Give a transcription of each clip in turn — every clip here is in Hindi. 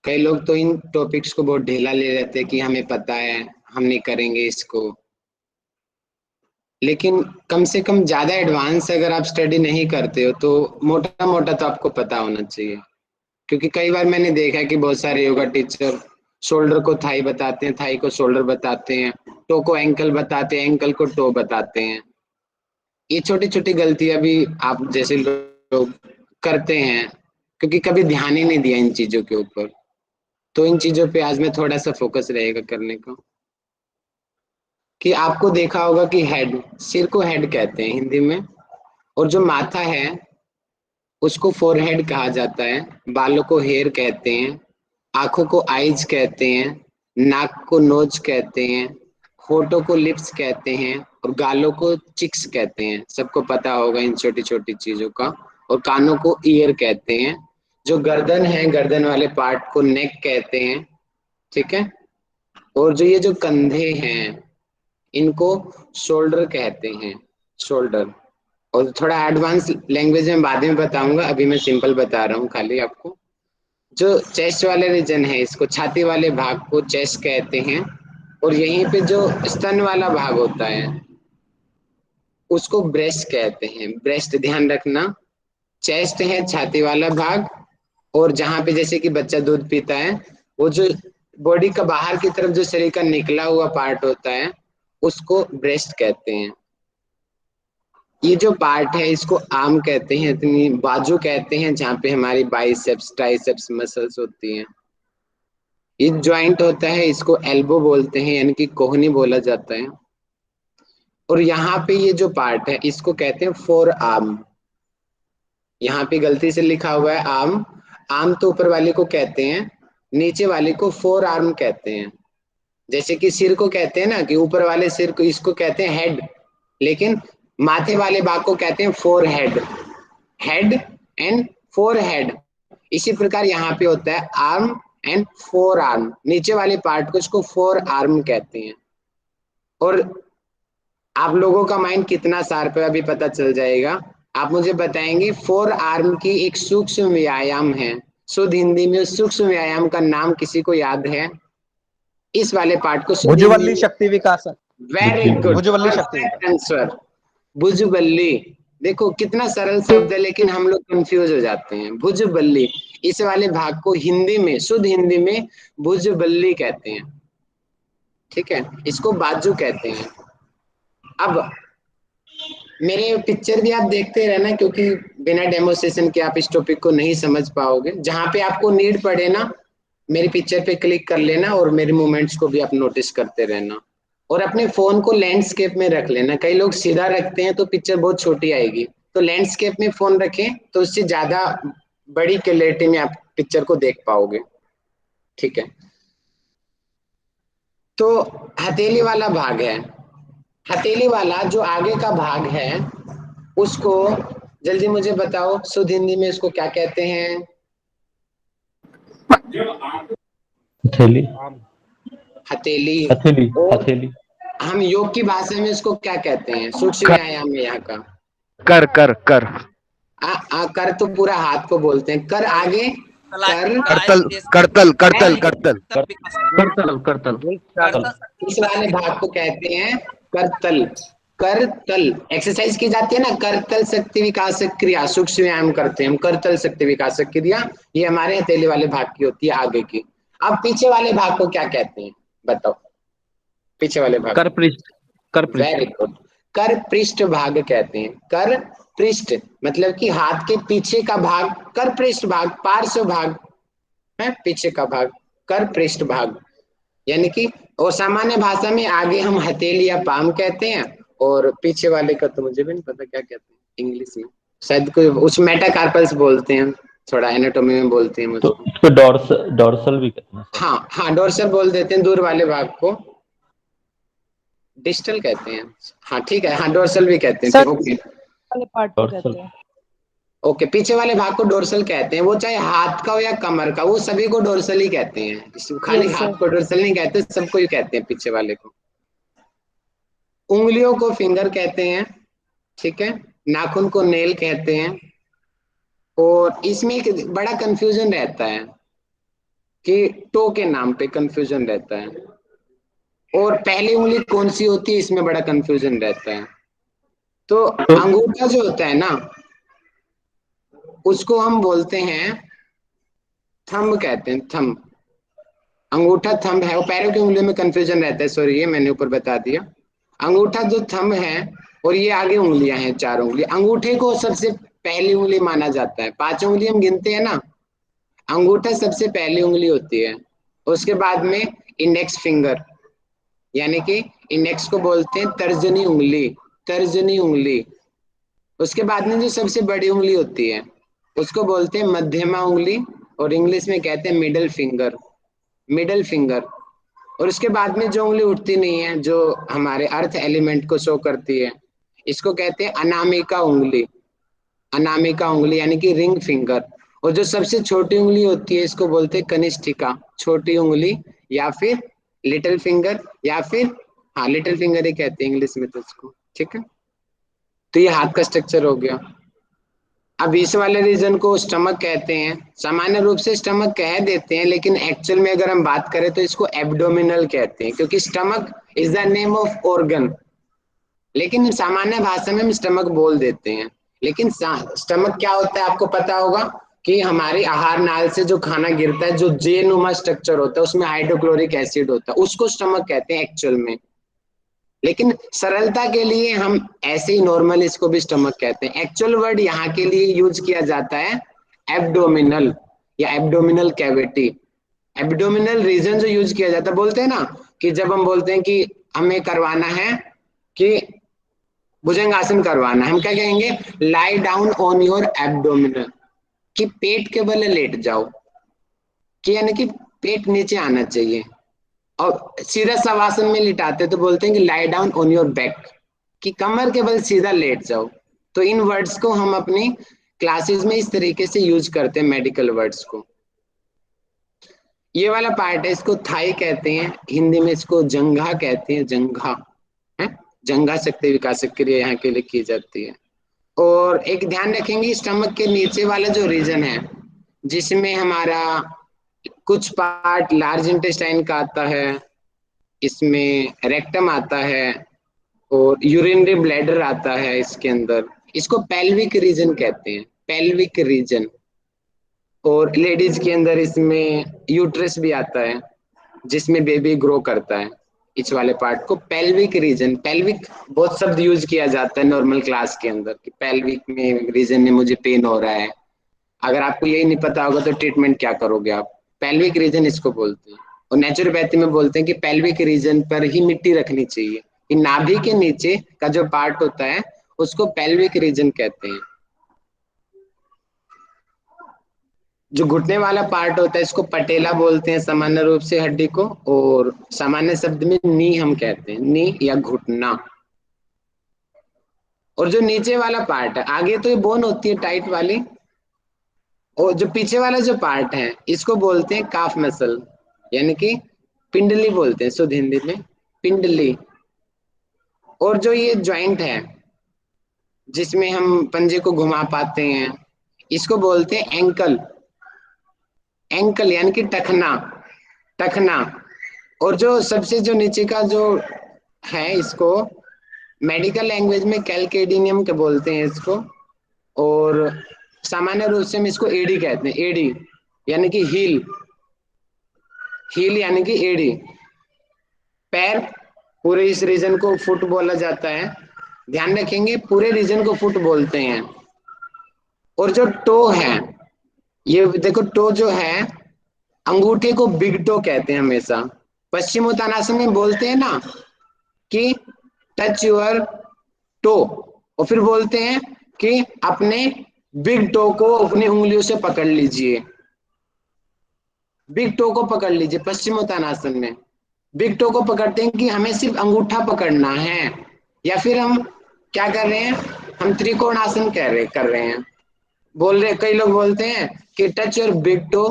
कई लोग तो इन टॉपिक्स को बहुत ढीला ले लेते हैं कि हमें पता है, हम नहीं करेंगे इसको। लेकिन कम से कम ज्यादा एडवांस अगर आप स्टडी नहीं करते हो तो मोटा मोटा तो आपको पता होना चाहिए। क्योंकि कई बार मैंने देखा है कि बहुत सारे योगा टीचर शोल्डर को थाई बताते हैं, थाई को शोल्डर बताते हैं, टो को एंकल बताते हैं, एंकल को टो बताते हैं। ये छोटी छोटी गलतियां भी आप जैसे लोग करते हैं क्योंकि कभी ध्यान ही नहीं दिया इन चीजों के ऊपर। तो इन चीजों पे आज मैं थोड़ा सा फोकस रहेगा करने का। कि आपको देखा होगा कि हेड, सिर को हेड कहते हैं हिंदी में, और जो माथा है उसको फोरहेड कहा जाता है। बालों को हेयर कहते हैं, आंखों को आईज कहते हैं, नाक को नोज कहते हैं, होठों को लिप्स कहते हैं, और गालों को चिक्स कहते हैं। सबको पता होगा इन छोटी छोटी चीजों का। और कानों को ईयर कहते हैं। जो गर्दन है, गर्दन वाले पार्ट को नेक कहते हैं। ठीक है। और जो ये जो कंधे हैं इनको शोल्डर कहते हैं, शोल्डर। और थोड़ा एडवांस लैंग्वेज में बाद में बताऊंगा, अभी मैं सिंपल बता रहा हूँ खाली आपको। जो चेस्ट वाले रीजन है इसको, छाती वाले भाग को चेस्ट कहते हैं। और यहीं पे जो स्तन वाला भाग होता है उसको ब्रेस्ट कहते हैं। ब्रेस्ट ध्यान रखना। चेस्ट है छाती वाला भाग, और जहां पे जैसे कि बच्चा दूध पीता है, वो जो बॉडी का बाहर की तरफ जो शरीर का निकला हुआ पार्ट होता है उसको ब्रेस्ट कहते हैं। ये जो पार्ट है इसको आर्म कहते हैं, इतनी बाजू कहते हैं जहाँ पे हमारी बाइसेप्स ट्राइसेप्स मसल्स होती हैं। ये ज्वाइंट होता है इसको एल्बो बोलते हैं, यानी कि कोहनी बोला जाता है। और यहाँ पे ये जो पार्ट है इसको कहते हैं फोर आर्म। यहाँ पे गलती से लिखा हुआ है आर्म। आर्म तो ऊपर वाले को कहते हैं, नीचे वाले को फोर आर्म कहते हैं। जैसे कि सिर को कहते हैं ना कि ऊपर वाले सिर को, इसको कहते हैं हेड, लेकिन माथे वाले भाग को कहते हैं four head. Head and four head. इसी प्रकार यहाँ पे होता है आर्म एंड फोर आर्म। नीचे वाले पार्ट को इसको फोर आर्म कहते हैं। और आप लोगों का माइंड कितना शार्प है अभी पता चल जाएगा। आप मुझे बताएंगे फोर आर्म की एक सूक्ष्म व्यायाम है, शुद्ध हिंदी में उस सूक्ष्म व्यायाम का नाम किसी को याद है? इस वाले पार्ट को शुद्ध हिंदी भुजबल्ली में। शक्ति विकास। वेरी गुड, भुजबल्ली शक्ति विकास। Perfect answer. भुजबल्ली। देखो कितना सरल शब्द है लेकिन हम लोग कंफ्यूज हो जाते हैं। भुजबल्ली, इस वाले भाग को हिंदी में, शुद्ध हिंदी में भुजबल्ली कहते हैं। ठीक है, इसको बाजू कहते हैं। अब मेरे पिक्चर भी आप देखते रहना, क्योंकि बिना डेमोस्ट्रेशन के आप इस टॉपिक को नहीं समझ पाओगे। जहां पे आपको नीड पड़े ना, मेरी पिक्चर पे क्लिक कर लेना और मेरे मूवमेंट्स को भी आप नोटिस करते रहना। और अपने फोन को लैंडस्केप में रख लेना। कई लोग सीधा रखते हैं तो पिक्चर बहुत छोटी आएगी, तो लैंडस्केप में फोन रखें तो उससे ज्यादा बड़ी क्लैरिटी में आप पिक्चर को देख पाओगे। ठीक है। तो हथेली वाला भाग है, हथेली वाला जो आगे का भाग है उसको जल्दी मुझे बताओ शुद्ध हिंदी में इसको क्या कहते हैं? हथेली। हथेली। हथेली। और हथेली। हम योग की भाषा में इसको क्या कहते हैं? सूक्ष्म कर व्यायाम में यहाँ का कर कर कर कर तो पूरा हाथ को बोलते हैं। कर आगे, कर करतल करतल करतल करतल करतल। करतल। इस वाले भाग को कहते हैं करतल। करतल एक्सरसाइज की जाती है ना, करतल शक्ति विकास क्रिया, सूक्ष्म व्यायाम करते हैं हम, करतल शक्ति विकास क्रिया। ये हमारे हथेली वाले भाग की होती है आगे की। अब पीछे वाले भाग को क्या कहते हैं बताओ? पीछे वाले भाग कर पृष्ठ। कर पृष्ठ। वेरी गुड, कर पृष्ठ भाग कहते हैं। कर पृष्ठ मतलब कि हाथ के पीछे का भाग, कर पृष्ठ भाग, पार्श्व भाग है, पीछे का भाग, कर पृष्ठ भाग। यानी कि और सामान्य भाषा में आगे हम हथेली या पाम कहते हैं, और पीछे वाले का तो मुझे भी नहीं पता क्या कहते हैं इंग्लिश में। शायद कोई उस मेटाकार्पल्स बोलते हैं, थोड़ा एनाटॉमी में बोलते हैं तो मुझको। इसको डॉर्सल भी कहते हैं सर। हाँ हाँ, डोर्सल बोल देते हैं, दूर वाले भाग को डिस्टल कहते हैं। हाँ ठीक है, हाँ डोर्सल भी कहते हैं। सर ओके वाले पार्ट को डॉर्सल। कहते हैं। ओके, पीछे वाले भाग को डोर्सल कहते हैं। वो चाहे हाथ का हो या कमर का, वो सभी को डोर्सल ही कहते हैं। खाली यस सर। हाथ को डोर्सल नहीं कहते, सबको ही कहते हैं पीछे वाले को। उंगलियों को फिंगर कहते हैं। ठीक है। नाखून को नेल कहते हैं। और इसमें एक बड़ा कंफ्यूजन रहता है कि टो के नाम पे कंफ्यूजन रहता है, और पहली उंगली कौन सी होती है इसमें बड़ा कंफ्यूजन रहता है। तो अंगूठा जो होता है ना, उसको हम बोलते हैं थंब, कहते हैं थंब। अंगूठा थंब है, वो पैरों की उंगलियों में कंफ्यूजन रहता है, सॉरी ये मैंने ऊपर बता दिया। अंगूठा जो थंब है, और ये आगे उंगलियां हैं, चार उंगली। अंगूठे को सबसे पहली उंगली माना जाता है, पांच उंगली हम गिनते हैं ना, अंगूठा सबसे पहली उंगली होती है। उसके बाद में इंडेक्स फिंगर, यानी कि इंडेक्स को बोलते हैं तर्जनी उंगली, तर्जनी उंगली। उसके बाद में जो सबसे बड़ी उंगली होती है उसको बोलते हैं मध्यमा उंगली, और इंग्लिश में कहते हैं मिडल फिंगर, मिडल फिंगर। और उसके बाद में जो उंगली उठती नहीं है, जो हमारे अर्थ एलिमेंट को शो करती है, इसको कहते हैं अनामिका उंगली, अनामिका उंगली यानी कि रिंग फिंगर। और जो सबसे छोटी उंगली होती है इसको बोलते हैं कनिष्ठिका, छोटी उंगली, या फिर लिटिल फिंगर, या फिर हाँ लिटिल फिंगर ही कहते हैं इंग्लिश में तो उसको, ठीक है। तो ये हाथ का स्ट्रक्चर हो गया। अब इस वाले रीजन को स्टमक कहते हैं, सामान्य रूप से स्टमक कह देते हैं, लेकिन एक्चुअल में अगर हम बात करें तो इसको एब्डोमिनल कहते हैं, क्योंकि stomach is the name of organ, लेकिन सामान्य भाषा में हम स्टमक बोल देते हैं। लेकिन स्टमक क्या होता है आपको पता होगा, कि हमारी आहार नाल से जो खाना गिरता है, जो जेनुमा स्ट्रक्चर होता है, उसमें हाइड्रोक्लोरिक एसिड होता है, उसको स्टमक कहते हैं एक्चुअल में। लेकिन सरलता के लिए हम ऐसे ही नॉर्मल इसको भी स्टमक कहते हैं। एक्चुअल वर्ड यहाँ के लिए यूज किया जाता है एब्डोमिनल या एब्डोमिनल कैविटी। एब्डोमिनल रीजन जो यूज किया जाता है, बोलते हैं ना कि जब हम बोलते हैं कि हमें करवाना है कि भुजंगासन करवाना है, हम क्या कहेंगे, lie down on your abdominal, कि पेट के बल लेट जाओ, कि यानी कि पेट नीचे आना चाहिए। और सीधा शवासन में लिटाते तो बोलते हैं कि lie down on your back, कि कमर के बल सीधा लेट जाओ। तो इन वर्ड्स को हम अपनी क्लासेस में इस तरीके से यूज करते हैं, मेडिकल वर्ड्स को। ये वाला पार्ट है, इसको थाई कहते हैं, हिंदी में इसको जंघा कहते हैं, जंघा है, जंघा शक्ति विकास क्रिया यहाँ के लिए की जाती है। और एक ध्यान रखेंगे, स्टमक के नीचे वाला जो रीजन है, जिसमें हमारा कुछ पार्ट लार्ज इंटेस्टाइन का आता है, इसमें रेक्टम आता है, और यूरिनरी ब्लैडर आता है इसके अंदर, इसको पेल्विक रीजन कहते हैं, पेल्विक रीजन। और लेडीज के अंदर इसमें यूट्रस भी आता है, जिसमें बेबी ग्रो करता है। इस वाले पार्ट को पेल्विक रीजन, पेल्विक बहुत शब्द यूज किया जाता है नॉर्मल क्लास के अंदर, कि पेल्विक में रीजन में मुझे पेन हो रहा है। अगर आपको यही नहीं पता होगा तो ट्रीटमेंट क्या करोगे आप, पेल्विक रीजन इसको बोलते हैं। और नेचुरोपैथी में बोलते हैं कि पेल्विक रीजन पर ही मिट्टी रखनी चाहिए, कि नाभि के नीचे का जो पार्ट होता है उसको पेल्विक रीजन कहते हैं। जो घुटने वाला पार्ट होता है इसको पटेला बोलते हैं सामान्य रूप से हड्डी को, और सामान्य शब्द में नी हम कहते हैं, नी या घुटना। और जो नीचे वाला पार्ट है, आगे तो ये बोन होती है टाइट वाली, और जो पीछे वाला जो पार्ट है इसको बोलते हैं काफ मसल, यानी कि पिंडली बोलते हैं शुद्ध हिंदी में, पिंडली। और जो ये ज्वाइंट है जिसमें हम पंजे को घुमा पाते हैं, इसको बोलते हैं एंकल, एंकल यानी कि टखना, टखना। और जो सबसे जो नीचे का जो है, इसको मेडिकल लैंग्वेज में कैलकेडिनियम के बोलते हैं इसको, और सामान्य रूप से हम इसको एडी कहते हैं, एडी यानी कि हील, हील यानी कि एडी। पैर, पूरे इस रीजन को फुट बोला जाता है, ध्यान रखेंगे पूरे रीजन को फुट बोलते हैं। और जो टो है, ये देखो टो जो है, अंगूठे को बिग टो कहते हैं हमेशा। पश्चिम उत्तानासन में बोलते हैं ना कि टच योर टो, और फिर बोलते हैं कि अपने बिग टो को अपनी उंगलियों से पकड़ लीजिए, बिग टो को पकड़ लीजिए। पश्चिम उत्तानासन में बिग टो को पकड़ते हैं कि हमें सिर्फ अंगूठा पकड़ना है, या फिर हम क्या कर रहे हैं, हम त्रिकोण आसन कर रहे हैं, बोल रहे, कई लोग बोलते हैं कि टच योर बिग टो,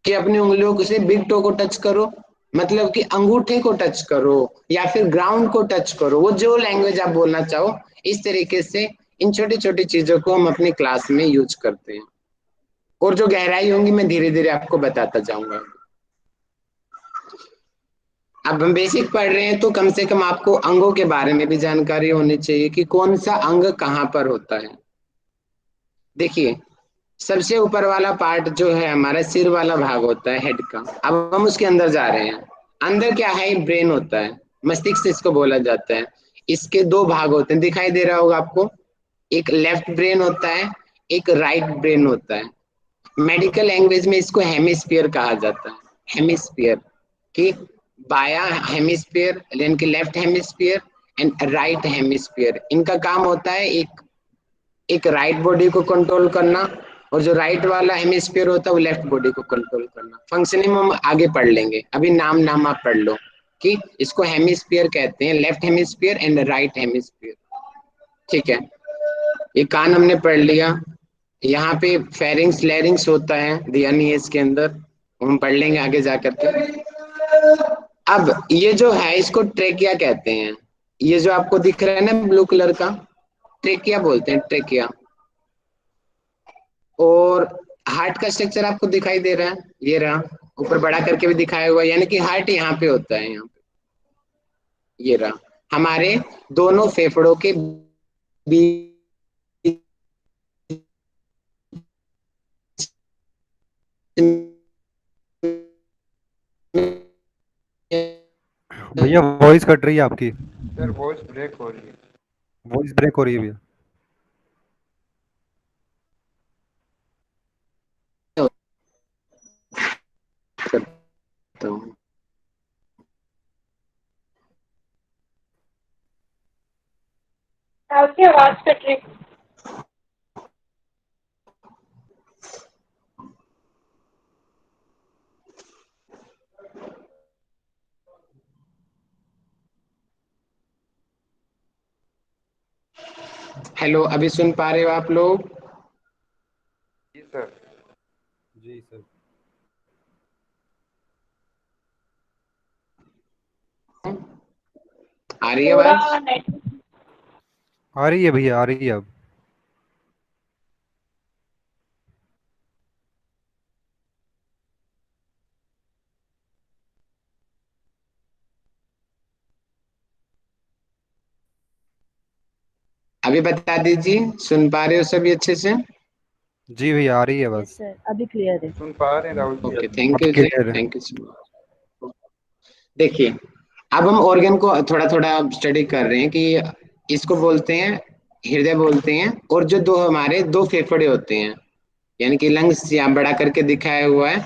कि अपनी उंगलियों से बिग टो को टच करो, मतलब कि अंगूठे को टच करो, या फिर ग्राउंड को टच करो, वो जो लैंग्वेज आप बोलना चाहो। इस तरीके से इन छोटी छोटी चीजों को हम अपनी क्लास में यूज करते हैं। और जो गहराई होंगी मैं धीरे धीरे आपको बताता जाऊंगा। अब हम बेसिक पढ़ रहे हैं तो कम से कम आपको अंगों के बारे में भी जानकारी होनी चाहिए कि कौन सा अंग कहाँ पर होता है। देखिए, सबसे ऊपर वाला पार्ट जो है हमारा सिर वाला भाग होता है हेड का। अब हम उसके अंदर जा रहे हैं। अंदर क्या है? ब्रेन होता है, मस्तिष्क इसको बोला जाता है। इसके दो भाग होते हैं, दिखाई दे रहा होगा आपको। एक लेफ्ट ब्रेन होता है, एक राइट ब्रेन होता है। मेडिकल लैंग्वेज में इसको हेमिस्फीयर कहा जाता है। हेमिस्फीयर कि बाया हेमिस्फीयर यानी कि left hemisphere and right hemisphere, इनका काम होता है एक एक राइट बॉडी को कंट्रोल करना, और जो राइट वाला हेमिस्फीयर होता है वो लेफ्ट बॉडी को कंट्रोल करना। फंक्शनिंग हम आगे पढ़ लेंगे, अभी नाम नाम आप पढ़ लो कि इसको हेमिस्फीयर कहते हैं, left hemisphere and right hemisphere. ठीक है, ये कान हमने पढ़ लिया। यहाँ पे फेरिंग्स लैरिंग्स होता है दिया नहीं है इसके अंदर, हम पढ़ लेंगे आगे जा करके। अब ये जो है इसको ट्रेकिया कहते हैं। ये जो आपको दिख रहा है ना ब्लू कलर का, ट्रेकिया बोलते हैं, ट्रेकिया। और हार्ट का स्ट्रक्चर आपको दिखाई दे रहा है, ये रहा, ऊपर बड़ा करके भी दिखाया हुआ है, यानी कि हार्ट यहाँ पे होता है, यहाँ पे ये रहा। हमारे दोनों फेफड़ों के बीच भैया वॉइस कट रही है आपकी। सर वॉइस ब्रेक हो रही है। वॉइस ब्रेक हो रही है भैया। करता हूँ। आपकी आवाज कट रही। हेलो, अभी सुन पा रहे हो आप लोग? जी सर। जी सर। आ रही है थोड़ा आवाज? नेट। आ रही है भैया, आ रही है अब। अभी बता दीजिए, सुन पा रहे हो सभी अच्छे से? जी भैया आ रही है यस बस। सर, अभी क्लियर है। सुन पा रहे हैं राहुल जी? ओके, थैंक अब यू जी, क्लियर है। Thank you so much. देखिए, अब हम ऑर्गन को थोड़ा थोड़ा स्टडी कर रहे हैं कि इसको बोलते हैं हृदय बोलते हैं, और जो दो हमारे दो फेफड़े होते हैं, यानी कि लंग्स यहाँ बड़ा करके दिखाया हुआ है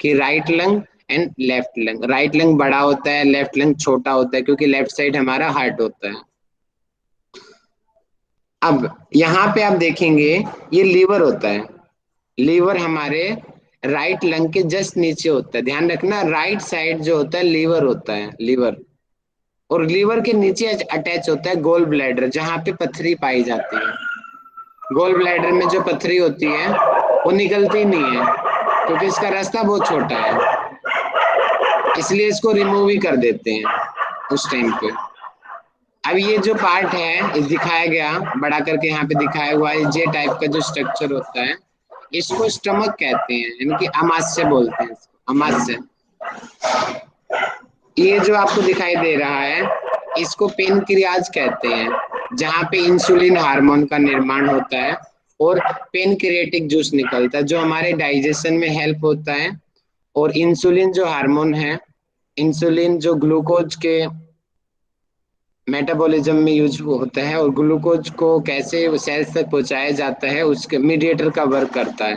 कि right lung and left lung. Right lung बड़ा होता है, लेफ्ट लंग छोटा होता है, क्योंकि लेफ्ट साइड हमारा हार्ट होता है। अब यहाँ पे आप देखेंगे ये लीवर होता है। लीवर हमारे राइट लंग के जस्ट नीचे होता है, ध्यान रखना, राइट साइड जो होता है लीवर होता है, लीवर। और लीवर के नीचे अटैच होता है गोल ब्लैडर, जहाँ पे पथरी पाई जाती है। गोल ब्लैडर में जो पथरी होती है वो निकलती नहीं है, क्योंकि इसका रास्ता बहुत छोटा है, इसलिए इसको रिमूव ही कर देते हैं उस टाइम पे। अब ये जो पार्ट है इस दिखाया गया बड़ा करके यहाँ पे दिखाया हुआ है, जे टाइप का जो स्ट्रक्चर होता है, इसको स्टमक कहते हैं, यानी कि अमाशय बोलते हैं इसको, अमाशय। ये जो आपको दिखाई दे रहा है इसको पेनक्रियाज कहते हैं, जहाँ पे इंसुलिन हार्मोन का निर्माण होता है और पेनक्रिएटिक जूस निकलता है, जो हमारे डाइजेशन में हेल्प होता है। और इंसुलिन जो हार्मोन है, इंसुलिन जो ग्लूकोज के मेटाबॉलिज्म में यूज होता है, और ग्लूकोज को कैसे सेल्स तक पहुंचाया जाता है उसके मीडिएटर का वर्क करता है।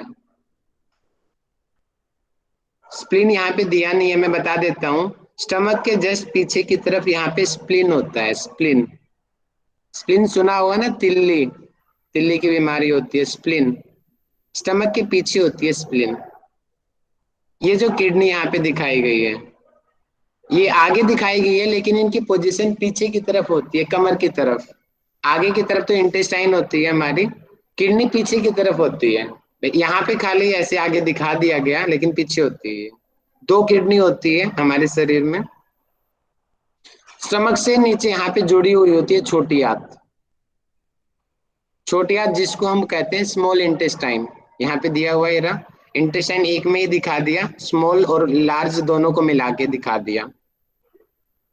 स्प्लीन यहाँ पे दिया नहीं है, मैं बता देता हूँ। स्टमक के जस्ट पीछे की तरफ यहाँ पे स्प्लीन होता है, स्प्लीन। स्प्लीन सुना होगा ना, तिल्ली, तिल्ली की बीमारी होती है, स्प्लीन। स्टमक के पीछे होती है स्प्लीन। ये जो किडनी यहाँ पे दिखाई गई है, ये आगे दिखाई गई है, लेकिन इनकी पोजीशन पीछे की तरफ होती है, कमर की तरफ। आगे की तरफ तो इंटेस्टाइन होती है हमारी, किडनी पीछे की तरफ होती है। यहाँ पे खाली ऐसे आगे दिखा दिया गया, लेकिन पीछे होती है। दो किडनी होती है हमारे शरीर में। स्टमक से नीचे यहाँ पे जुड़ी हुई होती है छोटी आंत। छोटी आंत जिसको हम कहते हैं स्मॉल इंटेस्टाइन, यहाँ पे दिया हुआ है रहा, इंटेस्टाइन एक में ही दिखा दिया, स्मॉल और लार्ज दोनों को मिला के दिखा दिया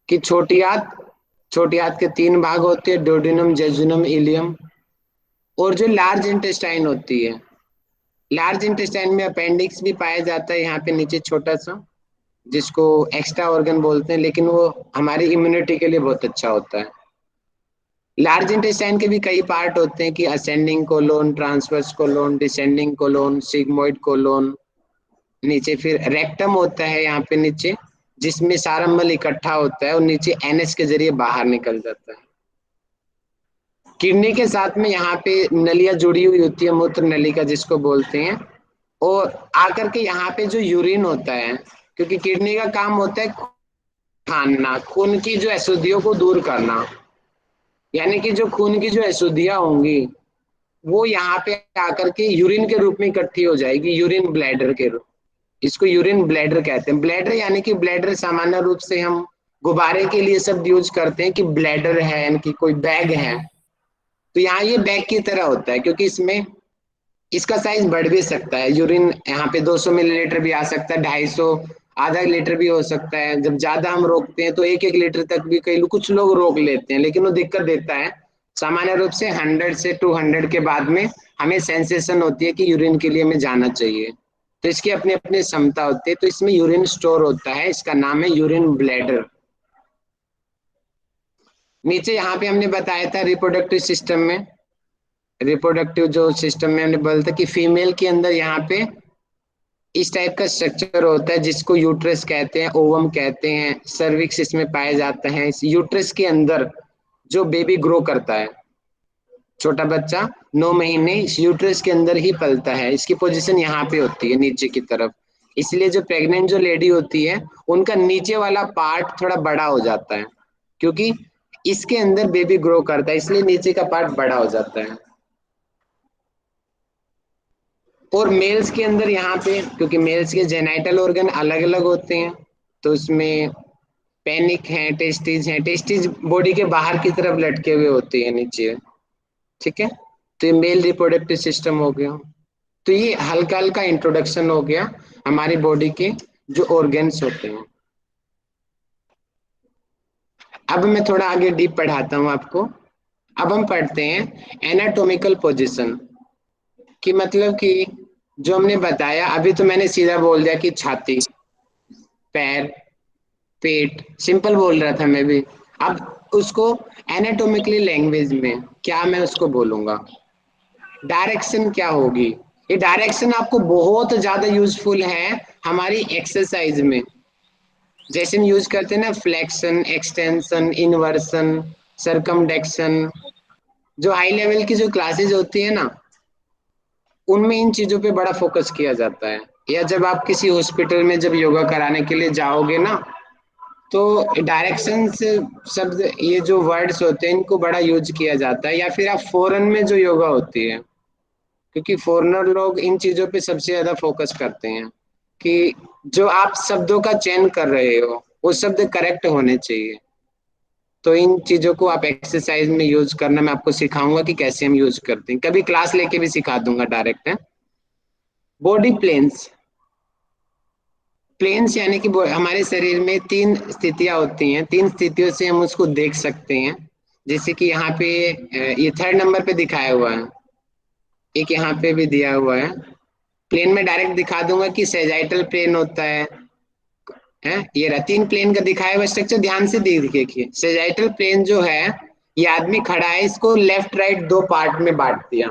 कि छोटी आंत के 3 भाग होते हैं, डोडिनम, जेजुनम, इलियम। और जो लार्ज इंटेस्टाइन होती है, लार्ज इंटेस्टाइन में अपेंडिक्स भी पाया जाता है यहाँ पे नीचे छोटा सा, जिसको एक्स्ट्रा ऑर्गन बोलते हैं, लेकिन वो हमारी इम्यूनिटी के लिए बहुत अच्छा होता है। लार्ज इंटेस्टाइन के भी कई पार्ट होते हैं कि ascending colon, transverse colon, descending colon, sigmoid colon. नीचे फिर रेक्टम होता है यहाँ पे नीचे, जिसमें सारा मल इकट्ठा होता है और नीचे एनएस के जरिए बाहर निकल जाता है। किडनी के साथ में यहाँ पे नलियां जुड़ी हुई होती है, मूत्र नलिका जिसको बोलते हैं, और आकर के यहाँ पे जो यूरिन होता है, क्योंकि किडनी का काम होता है खाना, खून की जो अशुद्धियों को दूर करना, यानी कि जो खून की जो अशुद्धियां होंगी वो यहाँ पे आकर के यूरिन के रूप में इकट्ठी हो जाएगी, यूरिन ब्लैडर के रूप, इसको यूरिन ब्लैडर कहते हैं। ब्लैडर यानी कि ब्लैडर सामान्य रूप से हम गुब्बारे के लिए शब्द यूज करते हैं कि ब्लैडर है, यानी कि कोई बैग है। तो यहाँ ये बैग की तरह होता है, क्योंकि इसमें इसका साइज बढ़ भी सकता है। यूरिन यहाँ पे 200 मिलीलीटर भी आ सकता है, 250, आधा लीटर भी हो सकता है। जब ज्यादा हम रोकते हैं तो 1-1 लीटर तक भी कई कुछ लोग रोक लेते हैं, लेकिन वो दिक्कत देता है। सामान्य रूप से 100 से 200 के बाद में हमें सेंसेशन होती है कि यूरिन के लिए हमें जाना चाहिए। तो इसकी अपनी अपनी क्षमता होती है। तो इसमें यूरिन स्टोर होता है, इसका नाम है यूरिन ब्लैडर। नीचे यहाँ पे हमने बताया था रिप्रोडक्टिव सिस्टम में, रिप्रोडक्टिव जो सिस्टम में हमने बोला था कि फीमेल के अंदर यहाँ पे इस टाइप का स्ट्रक्चर होता है, जिसको यूट्रस कहते हैं, ओवम कहते हैं, सर्विक्स इसमें पाया जाता है। इस यूट्रस के अंदर जो बेबी ग्रो करता है, छोटा बच्चा 9 महीने इस यूट्रस के अंदर ही पलता है। इसकी पोजीशन यहाँ पे होती है नीचे की तरफ, इसलिए जो प्रेग्नेंट जो लेडी होती है उनका नीचे वाला पार्ट थोड़ा बड़ा हो जाता है, क्योंकि इसके अंदर बेबी ग्रो करता है, इसलिए नीचे का पार्ट बड़ा हो जाता है। और मेल्स के अंदर यहाँ पे, क्योंकि मेल्स के जेनाइटल ऑर्गन अलग अलग होते हैं, तो उसमें पेनिक है, टेस्टिस है, टेस्टिस बॉडी के बाहर की तरफ लटके हुए होते हैं नीचे, ठीक है। तो ये मेल रिप्रोडक्टिव सिस्टम हो गया। तो ये हल्का हल्का इंट्रोडक्शन हो गया हमारी बॉडी के जो ऑर्गन्स होते हैं। अब मैं थोड़ा आगे डीप पढ़ाता हूँ आपको। अब हम पढ़ते हैं एनाटॉमिकल पोजीशन कि मतलब कि जो हमने बताया, अभी तो मैंने सीधा बोल दिया कि छाती, पैर, पेट, सिंपल बोल रहा था मैं भी। अब उसको एनाटॉमिकली लैंग्वेज में क्या मैं उसको बोलूंगा, डायरेक्शन क्या होगी। ये डायरेक्शन आपको बहुत ज्यादा यूजफुल है हमारी एक्सरसाइज में। जैसे हम यूज करते हैं ना, फ्लेक्शन, एक्सटेंशन, इनवर्सन, सरकमडेक्शन, जो हाई लेवल की जो क्लासेस होती है ना, उनमें इन चीजों पे बड़ा फोकस किया जाता है। या जब आप किसी हॉस्पिटल में जब योगा कराने के लिए जाओगे ना, तो डायरेक्शन से शब्द, ये जो वर्ड्स होते हैं इनको बड़ा यूज किया जाता है। या फिर आप फॉरेन में जो योगा होती है, क्योंकि फॉरेनर लोग इन चीजों पे सबसे ज्यादा फोकस करते हैं कि जो आप शब्दों का चयन कर रहे हो वो शब्द करेक्ट होने चाहिए। तो इन चीजों को आप एक्सरसाइज में यूज करना मैं आपको सिखाऊंगा कि कैसे हम यूज करते हैं, कभी क्लास लेके भी सिखा दूंगा डायरेक्ट है। बॉडी प्लेन्स, प्लेन्स यानी कि हमारे शरीर में 3 स्थितियां होती हैं, 3 स्थितियों से हम उसको देख सकते हैं। जैसे कि यहाँ पे ये 3rd नंबर पे दिखाया हुआ है, एक यहाँ पे भी दिया हुआ है। प्लेन में डायरेक्ट दिखा दूंगा कि सेजाइटल प्लेन होता है, ये रहा 3 प्लेन का दिखाया हुआ स्ट्रक्चर, ध्यान से देखिए। सेजाइटल प्लेन जो है, ये आदमी खड़ा है, इसको लेफ्ट राइट 2 पार्ट में बांट दिया।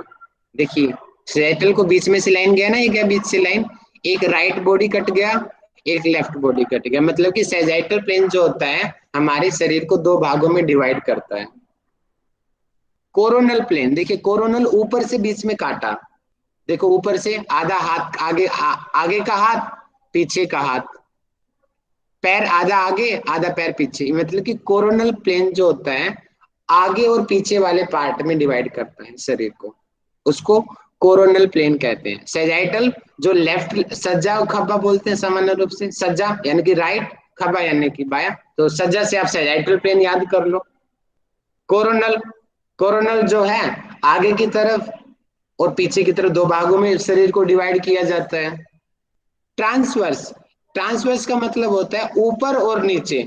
देखिए सेजाइटल को बीच में से लाइन गया ना, ये क्या बीच से लाइन, एक राइट बॉडी कट गया, एक लेफ्ट बॉडी कट गया। मतलब कि सेजाइटल प्लेन जो होता है हमारे शरीर को 2 भागों में डिवाइड करता है। कोरोनल प्लेन, देखिए कोरोनल ऊपर से बीच में काटा, देखो ऊपर से आधा हाथ आगे, आगे का हाथ, पीछे का हाथ, पैर आधा आगे आधा पैर पीछे। मतलब कि कोरोनल प्लेन जो होता है आगे और पीछे वाले पार्ट में डिवाइड करता है शरीर को, उसको कोरोनल प्लेन कहते हैं। सेजाइटल जो लेफ्ट, सज्जा और खब्बा बोलते हैं सामान्य रूप से, सज्जा यानी कि राइट, खब्बा यानी कि बाया, तो सज्जा से आप सेजाइटल प्लेन याद कर लो। कोरोनल, कोरोनल जो है आगे की तरफ और पीछे की तरफ 2 भागों में शरीर को डिवाइड किया जाता है। ट्रांसवर्स, ट्रांसवर्स का मतलब होता है ऊपर और नीचे।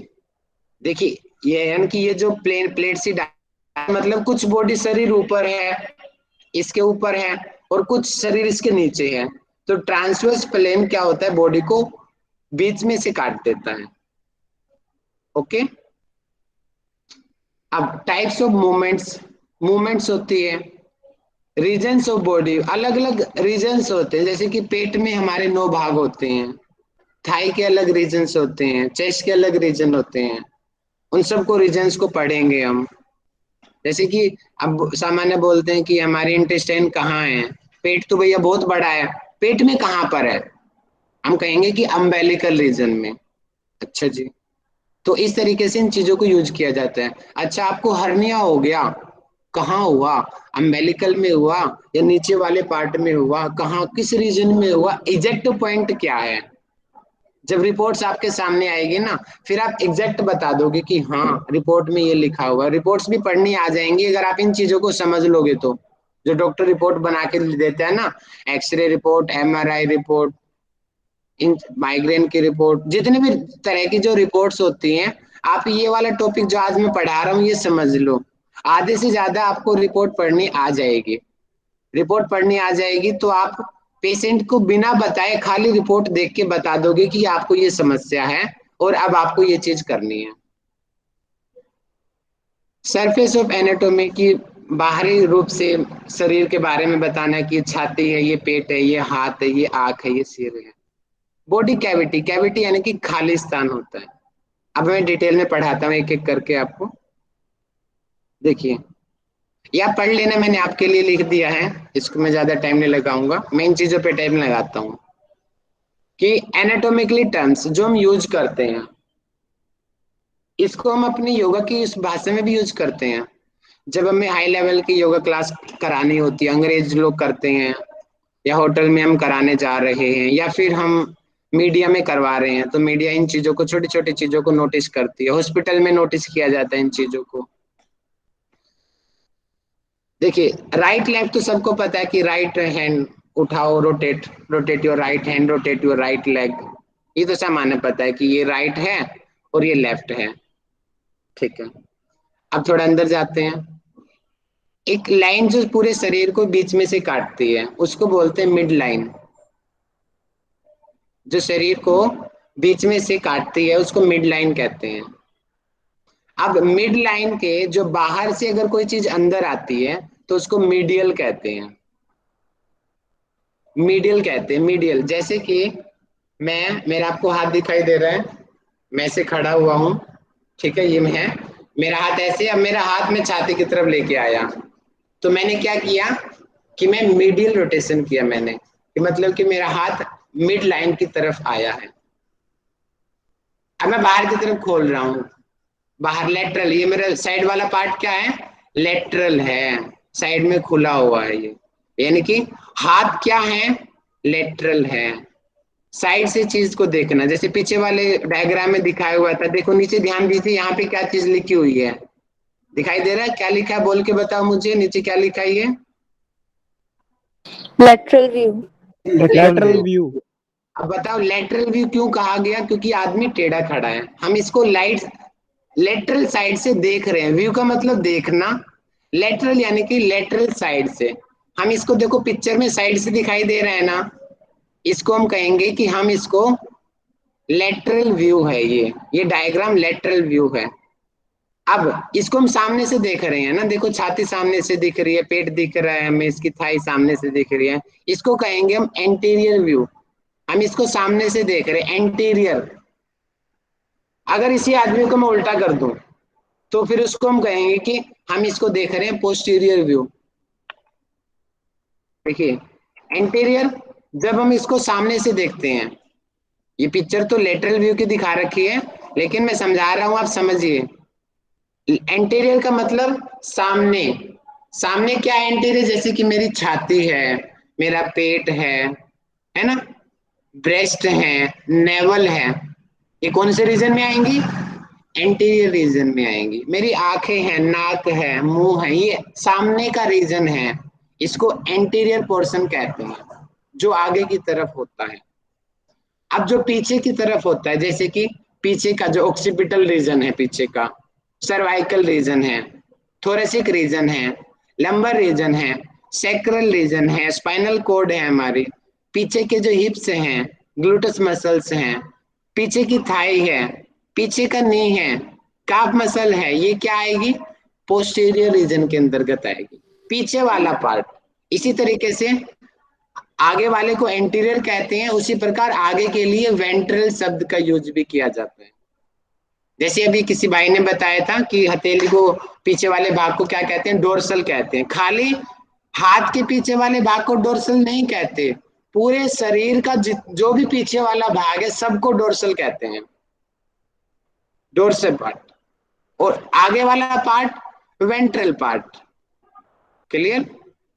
देखिए ये यानी कि ये जो प्लेट सी मतलब कुछ बॉडी शरीर ऊपर है, इसके ऊपर है, और कुछ शरीर इसके नीचे है। तो ट्रांसवर्स प्लेन क्या होता है, बॉडी को बीच में से काट देता है। ओके, अब टाइप्स ऑफ मूवमेंट्स, मूवमेंट्स होती है। रीजन्स ऑफ बॉडी, अलग अलग रीजन्स होते हैं, जैसे कि पेट में हमारे 9 भाग होते हैं, थाई के अलग रीजन्स होते हैं, चेस्ट के अलग रीजन होते हैं। उन सबको रीजन्स को पढ़ेंगे हम। जैसे कि अब सामान्य बोलते हैं कि हमारी इंटेस्टाइन कहाँ है, पेट तो भैया बहुत बड़ा है, पेट में कहाँ पर है, हम कहेंगे कि अम्बेलिकल रीजन में। अच्छा जी, तो इस तरीके से इन चीजों को यूज किया जाता है। अच्छा, आपको हर्निया हो गया, कहाँ हुआ, अम्बेलिकल में हुआ या नीचे वाले पार्ट में हुआ, कहाँ किस रीजन में हुआ, एग्जैक्ट पॉइंट क्या है। जब रिपोर्ट्स आपके सामने आएगी ना, फिर आप एग्जैक्ट बता दोगे कि हाँ रिपोर्ट में ये लिखा हुआ। रिपोर्ट्स भी पढ़नी आ जाएंगी अगर आप इन चीजों को समझ लोगे तो। जो डॉक्टर रिपोर्ट बना के देता है ना, एक्सरे रिपोर्ट, MRI रिपोर्ट, इन माइग्रेन की रिपोर्ट, जितने भी तरह की जो रिपोर्ट्स होती हैं, आप ये वाला टॉपिक जो आज मैं पढ़ा रहा हूँ ये समझ लो। आधे से ज्यादा आपको रिपोर्ट पढ़नी आ जाएगी। रिपोर्ट पढ़नी आ जाएगी तो आप पेशेंट को बिना बताए खाली रिपोर्ट देख के बता दोगे कि आपको ये समस्या है और अब आपको ये चीज करनी है। सरफेस ऑफ एनाटॉमी की बाहरी रूप से शरीर के बारे में बताना कि ये छाती है, ये पेट है, ये हाथ है, ये आंख है, ये सिर है। बॉडी कैविटी, कैविटी यानी कि खाली स्थान होता है। अब मैं डिटेल में पढ़ाता हूँ एक एक करके आपको। देखिए, या पढ़ लेना, मैंने आपके लिए लिख दिया है, इसको मैं ज्यादा टाइम नहीं लगाऊंगा, मैं इन चीजों पे टाइम लगाता हूँ कि एनाटॉमिकली टर्म्स जो हम यूज करते हैं, इसको हम अपनी योगा की इस भाषा में भी यूज करते हैं। जब हमें हाई लेवल की योगा क्लास करानी होती है, अंग्रेज लोग करते हैं, या होटल में हम कराने जा रहे हैं, या फिर हम मीडिया में करवा रहे हैं, तो मीडिया इन चीजों को, छोटी छोटी चीजों को नोटिस करती है। हॉस्पिटल में नोटिस किया जाता है इन चीजों को। देखिए, राइट लेफ्ट तो सबको पता है कि राइट हैंड उठाओ, rotate, rotate your right hand, rotate your right leg, ये तो सामान्य पता है कि ये राइट है और ये लेफ्ट है। ठीक है, अब थोड़ा अंदर जाते हैं। एक लाइन जो पूरे शरीर को बीच में से काटती है उसको बोलते हैं मिड लाइन। जो शरीर को बीच में से काटती है उसको मिड लाइन कहते हैं। अब मिड लाइन के जो बाहर से अगर कोई चीज अंदर आती है तो उसको मीडियल कहते हैं। मीडियल कहते हैं, मीडियल। जैसे कि मेरा आपको हाथ दिखाई दे रहा है, मैं से खड़ा हुआ हूं, ठीक है, ये है मेरा हाथ ऐसे। अब मेरा हाथ में छाती की तरफ लेके आया, तो मैंने क्या किया कि मैं मीडियल रोटेशन किया मैंने, कि मतलब कि मेरा हाथ मिड लाइन की तरफ आया है। अब मैं बाहर की तरफ खोल रहा हूं, बाहर लेटरल, ये मेरा साइड वाला पार्ट क्या है, लेटरल है, साइड में खुला हुआ है ये, यानी कि हाथ क्या है, लेटरल है। साइड से चीज को देखना, जैसे पीछे वाले डायग्राम में दिखाया हुआ था, देखो नीचे ध्यान दीजिए, यहाँ पे क्या चीज लिखी हुई है, दिखाई दे रहा है, क्या लिखा है बोल के बताओ मुझे, नीचे क्या लिखा है ये, लेटरल व्यू। Lateral view. अब बताओ लेटरल व्यू क्यों कहा गया, क्योंकि आदमी टेढ़ा खड़ा है, हम इसको लेटरल साइड से देख रहे हैं। व्यू का मतलब देखना, लेटरल यानी कि लेटरल साइड से। हम इसको देखो पिक्चर में साइड से दिखाई दे रहा है ना, इसको हम कहेंगे कि हम इसको लेटरल व्यू है, ये डायग्राम लेटरल व्यू है। अब इसको हम सामने से देख रहे हैं ना, देखो छाती सामने से दिख रही है, पेट दिख रहा है हमें, इसकी थाई सामने से दिख रही है, इसको कहेंगे हम एंटीरियर व्यू। हम इसको सामने से देख रहे हैं, एंटीरियर। अगर इसी आदमी को मैं उल्टा कर दूं तो फिर उसको हम कहेंगे कि हम इसको देख रहे हैं पोस्टीरियर व्यू। देखिए, एंटीरियर जब हम इसको सामने से देखते हैं, ये पिक्चर तो लेटरल व्यू की दिखा रखी है, लेकिन मैं समझा रहा हूं, आप समझिए। एंटीरियर का मतलब सामने। सामने क्या है एंटीरियर, जैसे कि मेरी छाती है, मेरा पेट है ना, ब्रेस्ट है, नेवल है, ये कौन से रीजन में आएंगी, एंटीरियर रीजन में आएंगी। मेरी आंखें हैं, नाक है, मुंह है, ये सामने का रीजन है, इसको एंटीरियर पोर्शन कहते हैं, जो आगे की तरफ होता है। अब जो पीछे की तरफ होता है, जैसे कि पीछे का जो ऑक्सीपिटल रीजन है, पीछे का सर्वाइकल रीजन है, थोरेसिक रीजन है, लंबर रीजन है, सैक्रल रीजन है, स्पाइनल कॉर्ड है हमारी, पीछे के जो हिप्स हैं, ग्लूटस मसल्स हैं, पीछे की थाई है, पीछे का नी है, काफ मसल है, ये क्या आएगी? पोस्टीरियर रीजन के अंतर्गत आएगी, पीछे वाला पार्ट। इसी तरीके से आगे वाले को एंटीरियर कहते हैं, उसी प्रकार आगे के लिए वेंट्रल शब्द का यूज भी किया जाता है। जैसे अभी किसी भाई ने बताया था कि हथेली को, पीछे वाले भाग को क्या कहते हैं? डोर्सल कहते हैं। खाली हाथ के पीछे वाले भाग को डोर्सल नहीं कहते, पूरे शरीर का जो भी पीछे वाला भाग है सबको डोर्सल कहते हैं, डोर्सल पार्ट। और आगे वाला पार्ट वेंट्रल पार्ट। क्लियर?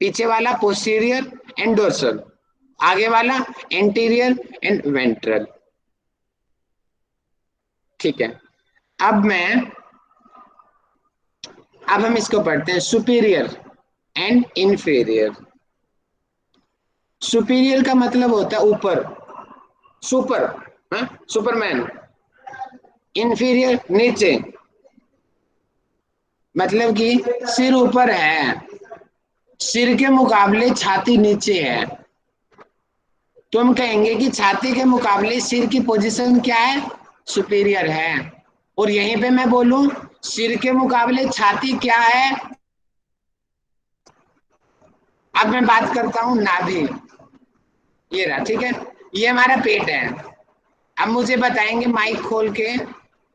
पीछे वाला पोस्टीरियर एंड डोर्सल, आगे वाला एंटीरियर एंड वेंट्रल। ठीक है, अब हम इसको पढ़ते हैं, सुपीरियर एंड इंफीरियर। सुपीरियर का मतलब होता है ऊपर, सुपर, सुपरमैन। इंफीरियर नीचे, मतलब कि सिर ऊपर है, सिर के मुकाबले छाती नीचे है। तुम कहेंगे कि छाती के मुकाबले सिर की पोजीशन क्या है? सुपीरियर है। और यहीं पे मैं बोलूं सिर के मुकाबले छाती क्या है? अब मैं बात करता हूं नाभि, ये रहा, ठीक है, ये हमारा पेट है। अब मुझे बताएंगे माइक खोल के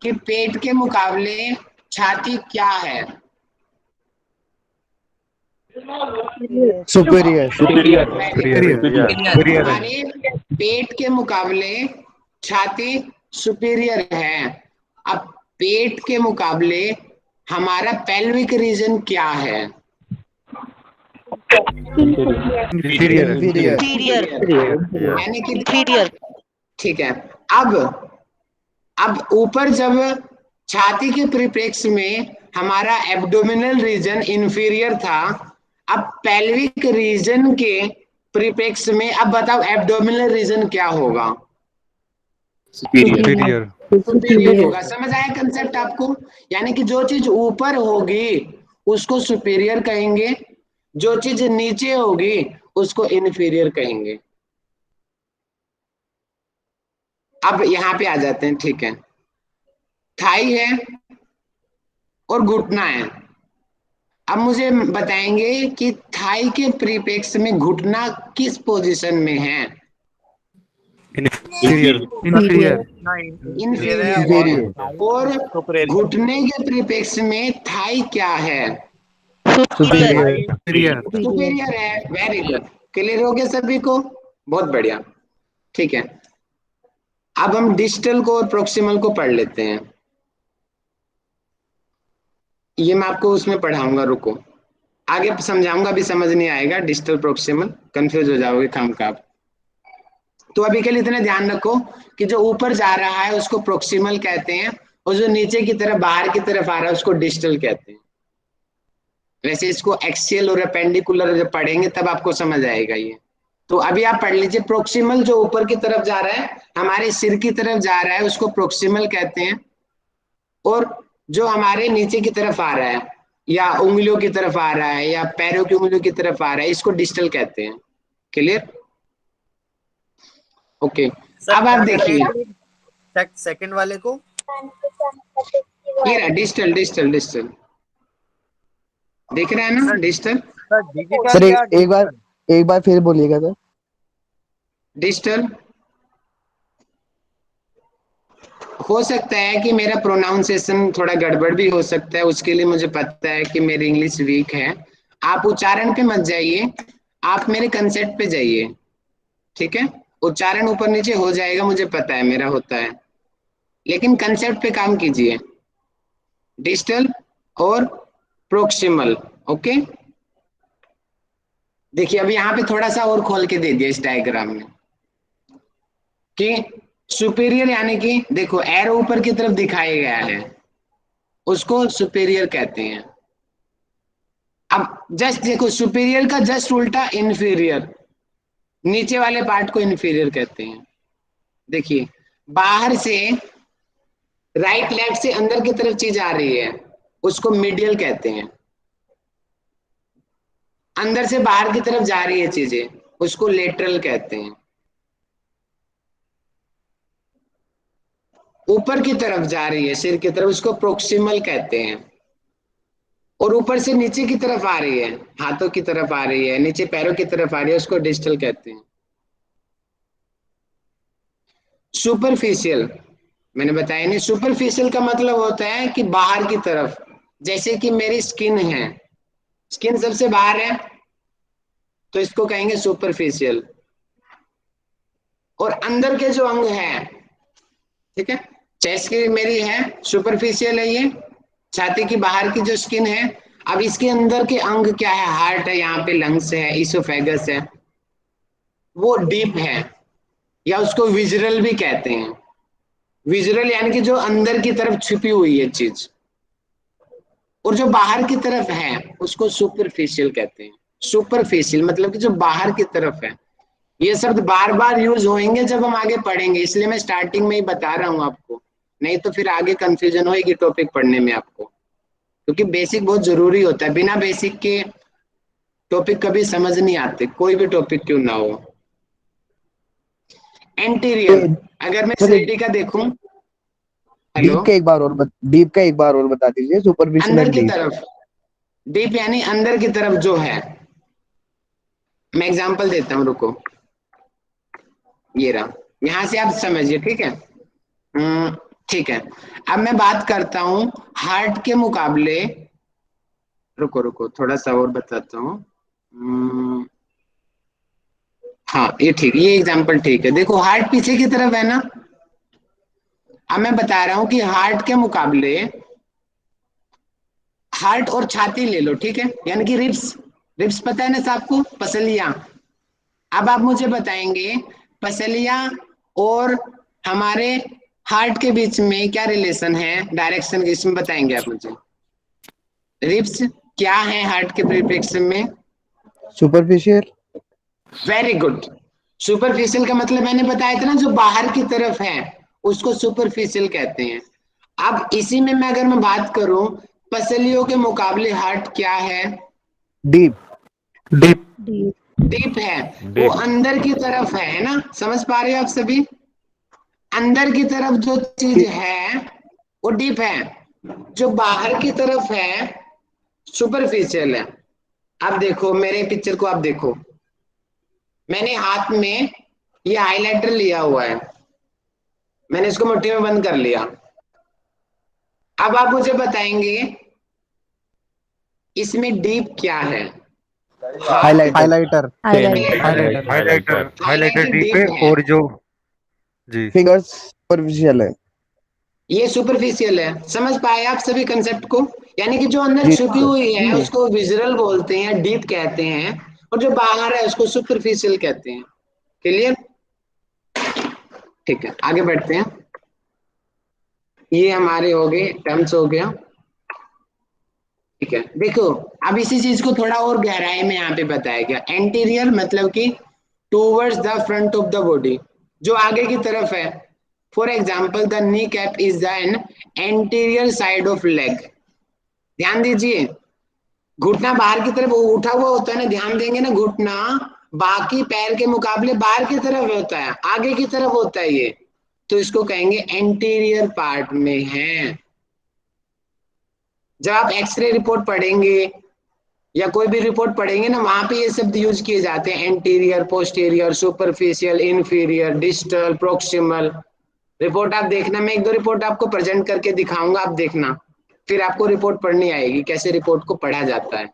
कि पेट के मुकाबले छाती क्या है? सुपीरियर। हमारे पेट के मुकाबले छाती सुपीरियर है। अब पेट के मुकाबले हमारा पेल्विक रीजन क्या है? यानी कि ठीक है। अब ऊपर जब छाती के परिप्रेक्ष्य में हमारा एब्डोमिनल रीजन इंफीरियर था, अब पेल्विक रीजन के परिप्रेक्ष्य में अब बताओ एब्डोमिनल रीजन क्या होगा? सुपीरियर। सुपीरियर होगा। समझ आया कंसेप्ट आपको? यानी कि जो चीज ऊपर होगी उसको सुपीरियर कहेंगे, जो चीज नीचे होगी उसको इन्फीरियर कहेंगे। अब यहाँ पे आ जाते हैं, ठीक है, थाई है और घुटना है। अब मुझे बताएंगे कि थाई के प्रीपेक्स में घुटना किस पोजीशन में है? इंफीरियर। इंफीरियर है। और घुटने के प्रीपेक्स में थाई क्या है? सुपीरियर है। वेरी गुड, क्लियर हो गया सभी को? बहुत बढ़िया, ठीक है। अब हम डिस्टल को और प्रोक्सिमल को पढ़ लेते हैं। ये मैं आपको उसमें पढ़ाऊंगा, रुको, आगे समझाऊंगा, अभी समझ नहीं आएगा। डिस्टल प्रोक्सिमल कंफ्यूज हो जाओगे खामखा। तो अभी के लिए इतना ध्यान रखो कि जो ऊपर जा रहा है उसको प्रोक्सिमल कहते हैं, और जो नीचे की तरफ, बाहर की तरफ आ रहा है उसको डिस्टल कहते हैं। वैसे इसको एक्सियल और अपेंडिकुलर जब पढ़ेंगे तब आपको समझ आएगा ये। तो अभी आप पढ़ लीजिए, प्रोक्सिमल जो ऊपर की तरफ जा रहा है, हमारे सिर की तरफ जा रहा है, उसको प्रोक्सिमल कहते हैं। और जो हमारे नीचे की तरफ आ रहा है, या उंगलियों की तरफ आ रहा है, या पैरों की उंगलियों की तरफ आ रहा है, इसको डिस्टल कहते हैं। क्लियर? ओके, अब आप देखिए सेकंड वाले को, ये रहा डिस्टल, डिस्टल, डिस्टल दिख रहा है ना? डिस्टल, सर एक बार फिर बोलिएगा सर। डिस्टल। हो सकता है कि मेरा प्रोनाउंसिएशन थोड़ा गड़बड़ भी हो सकता है, उसके लिए मुझे पता है कि मेरी इंग्लिश वीक है। आप उच्चारण पे मत जाइए, आप मेरे कंसेप्ट पे जाइए, ठीक है? उच्चारण ऊपर नीचे हो जाएगा, मुझे पता है, मेरा होता है, लेकिन कंसेप्ट पे काम कीजिए। डिस्टल और प्रोक्सिमल, ओके। देखिए अभी यहाँ पे थोड़ा सा और खोल के दे दिया इस डायग्राम में कि सुपीरियर, यानी कि देखो एरो ऊपर की तरफ दिखाया गया है, उसको सुपीरियर कहते हैं। अब जस्ट देखो, सुपीरियर का जस्ट उल्टा इंफीरियर, नीचे वाले पार्ट को इंफीरियर कहते हैं। देखिए, बाहर से राइट लेफ्ट से अंदर की तरफ चीज आ रही है, उसको मीडियल कहते हैं। अंदर से बाहर की तरफ जा रही है चीजें, उसको लेटरल कहते हैं। ऊपर की तरफ जा रही है सिर की तरफ, उसको प्रोक्सिमल कहते हैं। और ऊपर से नीचे की तरफ आ रही है, हाथों की तरफ आ रही है, नीचे पैरों की तरफ आ रही है, उसको डिस्टल कहते हैं। सुपरफिशियल मैंने बताया नहीं, सुपरफिशियल का मतलब होता है कि बाहर की तरफ, जैसे कि मेरी स्किन है, स्किन सबसे बाहर है तो इसको कहेंगे सुपरफिशियल। और अंदर के जो अंग है, ठीक है, चेस्ट की मेरी है, सुपरफिशियल है ये, छाती की बाहर की जो स्किन है। अब इसके अंदर के अंग क्या है, हार्ट है, यहाँ पे लंग्स है, इसोफेगस है, वो डीप है, या उसको विजरल भी कहते हैं। विजुअल यानी कि जो अंदर की तरफ छुपी हुई है चीज, और जो बाहर की तरफ है उसको सुपरफिशियल कहते हैं। सुपरफिशियल मतलब कि जो बाहर की तरफ है। ये शब्द बार बार यूज होंगे जब हम आगे पढ़ेंगे, इसलिए मैं स्टार्टिंग में ही बता रहा हूं आपको, नहीं तो फिर आगे कंफ्यूजन होगी टॉपिक पढ़ने में आपको, क्योंकि बेसिक बहुत जरूरी होता है। बिना बेसिक के टॉपिक कभी समझ नहीं आते, कोई भी टॉपिक क्यों ना हो। एंटीरियर, अगर मैं सर सीडी का देखूं, हेलो, डीप का एक बार और बता दीजिए, सुपरफिशियल अंदर एंड की डीप। तरफ, डीप यानी अंदर की तरफ जो है। मैं एग्जांपल देता हूं, रुको, ये रहा, यहां से आप समझिए, ठीक है। ठीक है, अब मैं बात करता हूं हार्ट के मुकाबले, रुको रुको थोड़ा सा और बताता हूं। हाँ ये ठीक, ये एग्जांपल ठीक है। देखो, हार्ट पीछे की तरफ है ना, अब मैं बता रहा हूं कि हार्ट के मुकाबले, हार्ट और छाती ले लो, ठीक है, यानी कि रिब्स, रिब्स पता है ना सबको, पसलियां। अब आप मुझे बताएंगे पसलियां और हमारे हार्ट के बीच में क्या रिलेशन है, डायरेक्शन के, इसमें बताएंगे आप मुझे। रिब्स क्या है हार्ट के परिप्रेक्ष्य में? सुपरफिशियल। Very good. सुपरफिशियल का मतलब मैंने बताया था ना, जो बाहर की तरफ है उसको सुपरफिशियल कहते हैं। अब इसी में अगर मैं बात करूं, पसलियों के मुकाबले हार्ट क्या है? डीप। डीप। डीप है, वो अंदर की तरफ है ना, समझ पा रहे हो आप सभी? अंदर की तरफ जो चीज है वो डीप है, जो बाहर की तरफ है सुपरफिशियल है। अब देखो मेरे पिक्चर को, आप देखो, मैंने हाथ में ये हाइलाइटर लिया हुआ है, मैंने इसको मुट्ठी में बंद कर लिया। अब आप मुझे बताएंगे इसमें डीप क्या है? हाथ, highlighter. Highlighter. Highlighter, highlighter highlighter deep deep है है, और जो, जी, फिंगर्स सुपरफिशियल है। ये सुपरफिशियल है। समझ पाए आप सभी कंसेप्ट को? यानी कि जो अंदर जी छुपी सर। हुई है उसको विजुअल बोलते हैं, डीप कहते हैं, और जो बाहर है उसको सुपरफिशियल कहते हैं। क्लियर? ठीक है, आगे बढ़ते हैं। ये हमारे हो गए टर्म्स, हो गया, ठीक है। देखो, अब इसी चीज को थोड़ा और गहराई में यहाँ पे बताया गया। एंटीरियर मतलब कि towards the front of the body, जो आगे की तरफ है। For example, the kneecap is the an anterior side of leg. ध्यान दीजिए, घुटना बाहर की तरफ उठा हुआ होता है ना, ध्यान देंगे ना, घुटना बाकी पैर के मुकाबले बाहर की तरफ होता है, आगे की तरफ होता है ये, तो इसको कहेंगे एंटीरियर पार्ट में है। जब आप एक्सरे रिपोर्ट पढ़ेंगे या कोई भी रिपोर्ट पढ़ेंगे ना, वहां पे ये शब्द यूज किए जाते हैं, anterior, posterior, superficial, inferior, distal, proximal. Report आप देखना, मैं एक दो रिपोर्ट आपको प्रेजेंट करके दिखाऊंगा, आप देखना, फिर आपको रिपोर्ट पढ़नी आएगी कैसे रिपोर्ट को पढ़ा जाता है।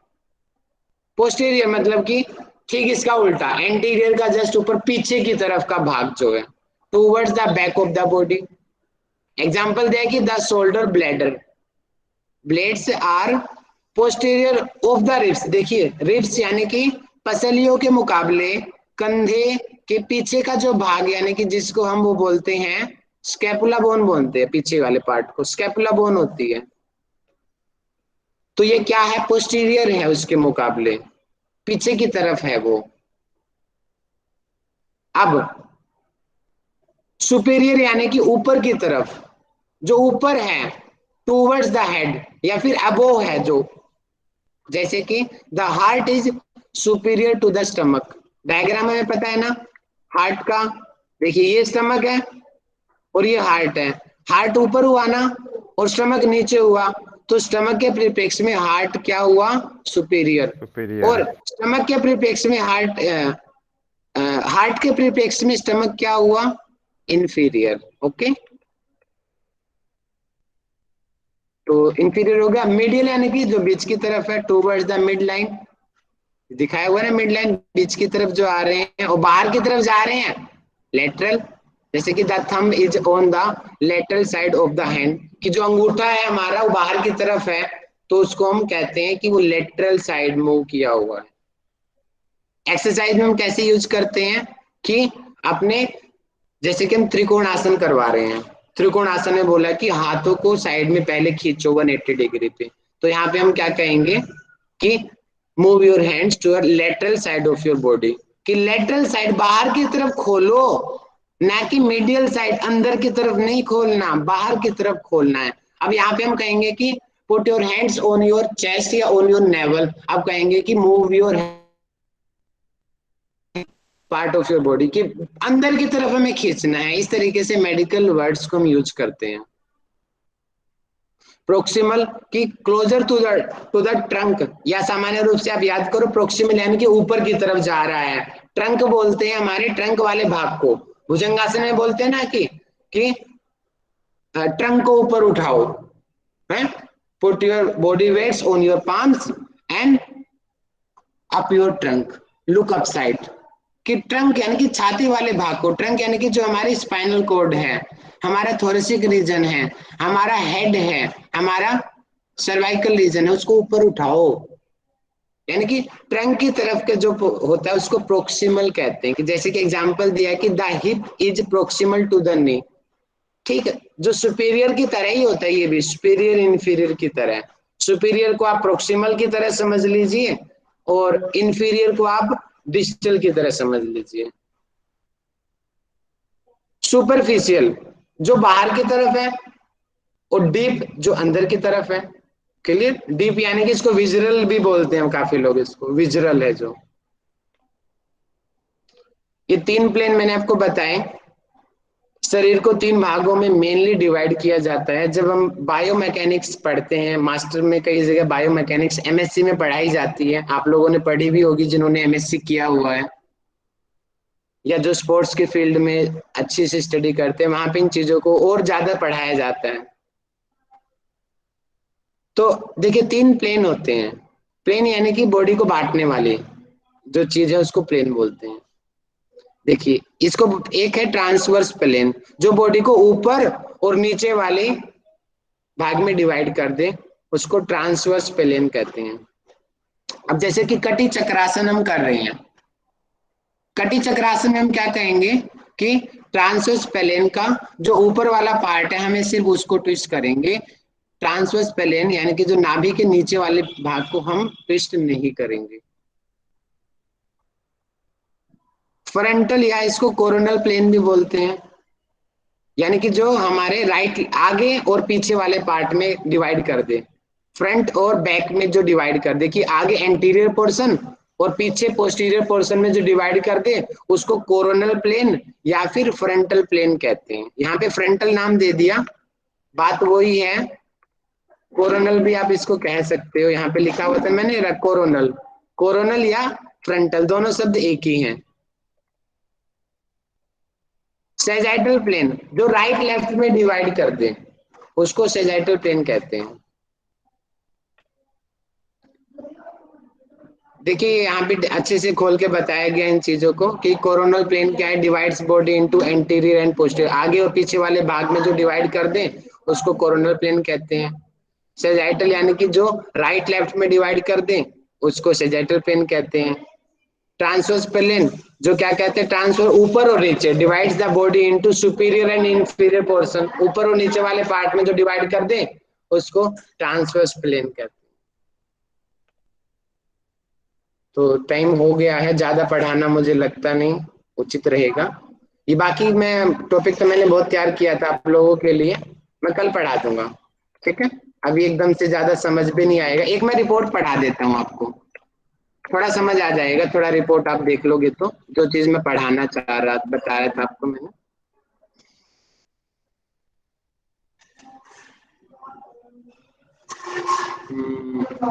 पोस्टीरियर मतलब कि ठीक इसका उल्टा, एंटीरियर का जस्ट ऊपर पीछे की तरफ का भाग जो है, towards the back of the body. Example दिया कि the shoulder bladder, blades are posterior of the ribs. देखिए, रिब्स यानी कि पसलियों के मुकाबले कंधे के पीछे का जो भाग, यानी कि जिसको हम वो बोलते हैं स्कैपुला बोन बोलते हैं, पीछे वाले पार्ट को स्कैपुला बोन होती है। तो ये क्या है, पोस्टीरियर है उसके मुकाबले, पीछे की तरफ है वो। अब सुपेरियर यानी कि ऊपर की तरफ, जो ऊपर है, टूवर्ड्स द हेड या फिर अबोव है जो, जैसे कि the heart is superior to the stomach. Diagram में पता है ना हार्ट का, देखिए ये स्टमक है और ये हार्ट है, हार्ट ऊपर हुआ ना और स्टमक नीचे हुआ, तो स्टमक के परिप्रेक्ष्य में हार्ट क्या हुआ, सुपीरियर, सुपीरियर। और स्टमक के परिप्रेक्ष्य में हार्ट के परिप्रेक्ष्य में स्टमक क्या हुआ, इंफीरियर। ओके, तो इंफीरियर हो गया। मीडियल यानी कि जो बीच की तरफ है, टूवर्ड्स द मिड लाइन, दिखाया हुआ है ना मिड लाइन, बीच की तरफ जो आ रहे हैं और बाहर की तरफ जा रहे हैं, लेटरल, जैसे कि the thumb is on the lateral side of the hand, कि जो अंगूठा है हमारा वो बाहर की तरफ है, तो उसको हम कहते हैं कि वो लेटरल साइड मूव किया हुआ है। एक्सरसाइज में हम कैसे यूज करते हैं कि अपने, जैसे कि हम त्रिकोण आसन करवा रहे हैं, त्रिकोण आसन में बोला कि हाथों को साइड में पहले खींचो 180 डिग्री पे, तो यहाँ पे हम क्या कहेंगे कि move your hands to lateral side of your body, कि लेटरल साइड बाहर की तरफ खोलो, ना कि मीडियल साइड अंदर की तरफ नहीं खोलना, बाहर की तरफ खोलना है। अब यहाँ पे हम कहेंगे कि put your hands on your chest या ऑन योर नेवल, अब कहेंगे कि move your part of your body, कि अंदर की तरफ हमें खींचना है। इस तरीके से मेडिकल वर्ड्स को हम यूज करते हैं। प्रोक्सिमल की क्लोजर टू द ट्रंक, या सामान्य रूप से आप याद करो प्रोक्सिमल यानी कि ऊपर की तरफ जा रहा है, ट्रंक बोलते हैं हमारे ट्रंक वाले भाग को, भुजंगासन में बोलते हैं ना कि ट्रंक को ऊपर उठाओ, है, put your body weights on your palms and up your trunk, look up side, कि ट्रंक यानी कि छाती वाले भाग को, ट्रंक यानी कि जो हमारी स्पाइनल कोड है, हमारा थोरेसिक रीजन है, हमारा हेड है, हमारा सर्वाइकल रीजन है, उसको ऊपर उठाओ, यानी कि ट्रंक की तरफ के जो होता है उसको प्रोक्सिमल कहते हैं। कि जैसे कि एग्जांपल दिया है कि the hip is proximal to the knee, ठीक है, जो सुपीरियर की तरह ही होता है, ये भी सुपीरियर इंफीरियर की तरह, सुपीरियर को आप प्रोक्सिमल की तरह समझ लीजिए और इंफीरियर को आप डिजिटल की तरह समझ लीजिए। सुपरफिशियल जो बाहर की तरफ है और डीप जो अंदर की तरफ है। क्लियर, डीप यानी कि इसको विजरल भी बोलते हैं काफी लोग, इसको विजरल है जो। ये 3 प्लेन मैंने आपको बताए। शरीर को 3 भागों में मेनली डिवाइड किया जाता है। जब हम बायोमैकेनिक्स पढ़ते हैं, मास्टर में कई जगह बायोमैकेनिक्स एमएससी में पढ़ाई जाती है, आप लोगों ने पढ़ी भी होगी जिन्होंने एमएससी किया हुआ है, या जो स्पोर्ट्स के फील्ड में अच्छी से स्टडी करते हैं, वहां पे इन चीजों को और ज्यादा पढ़ाया जाता है। तो देखिए 3 प्लेन होते हैं। प्लेन यानी कि बॉडी को बांटने वाली जो चीज है उसको प्लेन बोलते हैं। देखिए इसको, एक है ट्रांसवर्स प्लेन जो बॉडी को ऊपर और नीचे वाले भाग में डिवाइड कर दे, उसको ट्रांसवर्स प्लेन कहते हैं। अब जैसे कि कटी चक्रासन हम कर रहे हैं, कटी चक्रासन में हम क्या कहेंगे कि ट्रांसवर्स प्लेन का जो ऊपर वाला पार्ट है हमें सिर्फ उसको ट्विस्ट करेंगे, ट्रांसवर्स प्लेन यानी कि जो नाभि के नीचे वाले भाग को हम ट्विस्ट नहीं करेंगे। फ्रंटल या इसको कोरोनल प्लेन भी बोलते हैं, यानी कि जो हमारे राइट आगे और पीछे वाले पार्ट में डिवाइड कर दे, फ्रंट और बैक में जो डिवाइड कर दे, कि आगे एंटीरियर पोर्शन और पीछे पोस्टीरियर पोर्शन में जो डिवाइड कर दे उसको कोरोनल प्लेन या फिर फ्रंटल प्लेन कहते हैं। यहाँ पे फ्रंटल नाम दे दिया, बात वही है, कोरोनल भी आप इसको कह सकते हो, यहाँ पे लिखा हुआ था मैंने कोरोनल, कोरोनल या फ्रंटल दोनों शब्द एक ही हैं। सेजाइटल प्लेन जो राइट लेफ्ट में डिवाइड कर दे उसको सेजाइटल प्लेन कहते हैं। देखिए यहाँ पे अच्छे से खोल के बताया गया इन चीजों को कि कोरोनल प्लेन क्या है, divides body into anterior and posterior, आगे और पीछे वाले भाग में जो डिवाइड कर दे उसको कोरोनल प्लेन कहते हैं। सेजाइटल यानी कि जो राइट लेफ्ट में डिवाइड कर दे उसको सेजाइटल प्लेन कहते हैं। ट्रांसवर्स प्लेन जो क्या कहते हैं, ट्रांसफर ऊपर और नीचे, divides the body into superior and inferior portion, ऊपर और नीचे वाले पार्ट में जो डिवाइड कर दे उसको ट्रांसवर्स प्लेन कहते हैं। तो टाइम हो गया है, ज्यादा पढ़ाना मुझे लगता नहीं उचित रहेगा। ये बाकी मैं टॉपिक तो मैंने बहुत तैयार किया था आप लोगों के लिए, मैं कल पढ़ा दूंगा, ठीक है। अभी एकदम से ज्यादा समझ भी नहीं आएगा, एक मैं रिपोर्ट पढ़ा देता हूँ आपको, थोड़ा समझ आ जाएगा, थोड़ा रिपोर्ट आप देख लोगे तो जो चीज मैं पढ़ाना चाह रहा बता रहा था आपको मैंने।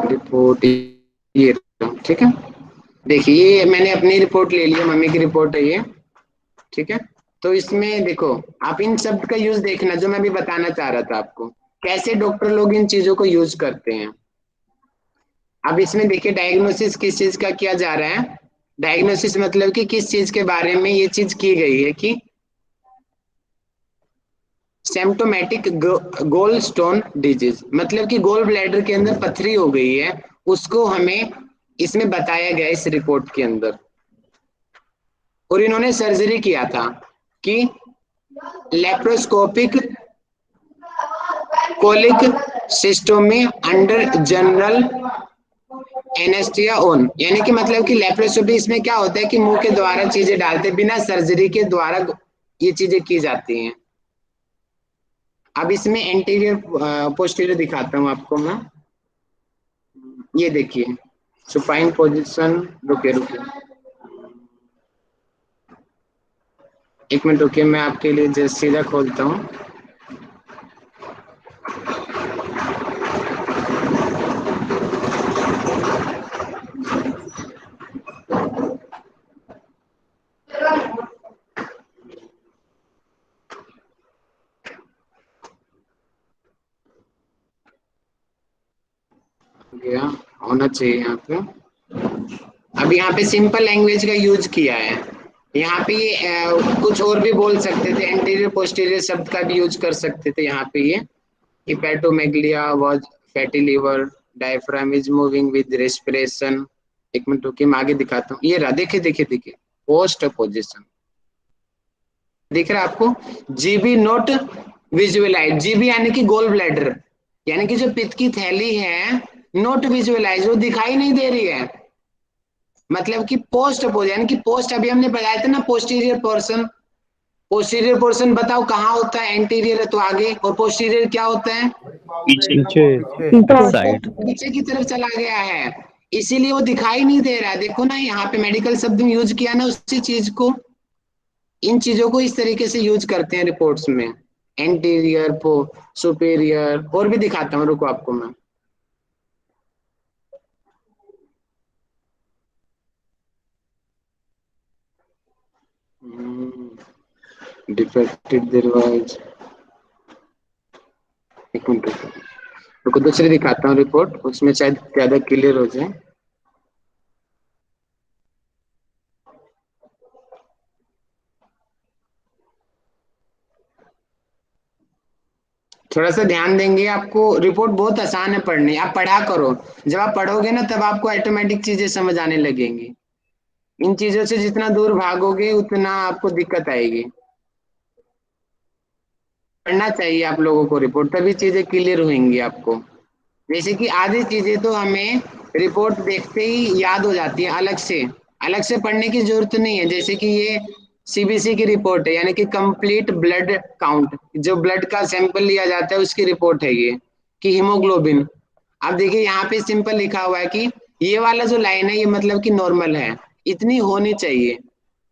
रिपोर्ट ये, ठीक है। देखिए ये मैंने अपनी रिपोर्ट ले ली है, मम्मी की रिपोर्ट है ये, ठीक है। तो इसमें देखो आप इन शब्द का यूज देखना, जो मैं भी बताना चाह रहा था आपको, कैसे डॉक्टर लोग इन चीजों को यूज करते हैं। अब इसमें देखिए डायग्नोसिस किस चीज का किया जा रहा है। डायग्नोसिस मतलब कि किस चीज के बारे में ये चीज की गई है कि सिम्टोमेटिक गोल स्टोन डिजीज, मतलब कि गोल ब्लैडर के अंदर पथरी हो गई है, उसको हमें इसमें बताया गया इस रिपोर्ट के अंदर। और इन्होंने सर्जरी किया था कि लेप्रोस्कोपिक कोलिक सिस्टोमी अंडर जनरल एनेस्थिया ओन, यानी कि मतलब कि लेप्रोस्कोपी इसमें क्या होता है कि मुंह के द्वारा चीजें डालते बिना सर्जरी के द्वारा ये चीजें की जाती हैं। अब इसमें एंटीरियर पोस्टीरियर दिखाता हूं आपको मैं, ये देखिए सुपाइन पोजीशन, रुके रुके एक मिनट रुकिए, मैं आपके लिए जस्ट सीधा खोलता हूँ। गया होना चाहिए यहाँ पे। अब यहाँ पे सिंपल लैंग्वेज का यूज किया है, यहाँ पे ये कुछ और भी बोल सकते थे, एंटीरियर पोस्टीरियर शब्द का भी यूज कर सकते थे। यहाँ पे ये hepatomegaly was fatty liver, diaphragm is moving with respiration. एक मिनट रुकिए मैं आगे दिखाता हूँ, ये रहा, देखिए देखिए देखिए पोस्ट पोजिशन दिख रहा है आपको। जीबी नोट विजुअलाइज, जीबी यानी कि गोल ब्लैडर, यानी कि जो पित्त की थैली है, नोट विजुअलाइज वो दिखाई नहीं दे रही है, मतलब कि पोस्ट पोज, यानी कि पोस्ट अभी हमने बताया था ना पोस्टीरियर पोर्शन। पोस्टीरियर पोर्शन बताओ कहाँ होता है, एंटीरियर है तो आगे, और पोस्टीरियर क्या होता है, पीछे साइड। पीछे की तरफ चला गया है, इसीलिए वो दिखाई नहीं दे रहा है। देखो ना यहाँ पे मेडिकल शब्द में यूज किया ना उसी चीज को, इन चीजों को इस तरीके से यूज करते हैं रिपोर्ट्स में, एंटीरियर पो सुपेरियर, और भी दिखाता हूँ, रुको आपको मैं। डिफेक्टेड दरवाज, एक मिनट रुको, रुको दूसरी दिखाता हूँ रिपोर्ट, उसमें शायद ज्यादा क्लियर हो जाए। थोड़ा सा ध्यान देंगे, आपको रिपोर्ट बहुत आसान है पढ़नी, आप पढ़ा करो, जब आप पढ़ोगे ना तब आपको ऑटोमेटिक चीजें समझ आने लगेंगी। इन चीजों से जितना दूर भागोगे उतना आपको दिक्कत आएगी। पढ़ना चाहिए आप लोगों को रिपोर्ट, तभी चीजें क्लियर होंगी आपको। जैसे कि आधी चीजें तो हमें रिपोर्ट देखते ही याद हो जाती है, अलग से पढ़ने की जरूरत नहीं है। जैसे कि ये सीबीसी की रिपोर्ट है, यानी कि कंप्लीट ब्लड काउंट, जो ब्लड का सैंपल लिया जाता है उसकी रिपोर्ट है ये, कि हीमोग्लोबिन। अब देखिए यहाँ पे सिंपल लिखा हुआ है कि ये वाला जो लाइन है ये मतलब कि नॉर्मल है, इतनी होनी चाहिए।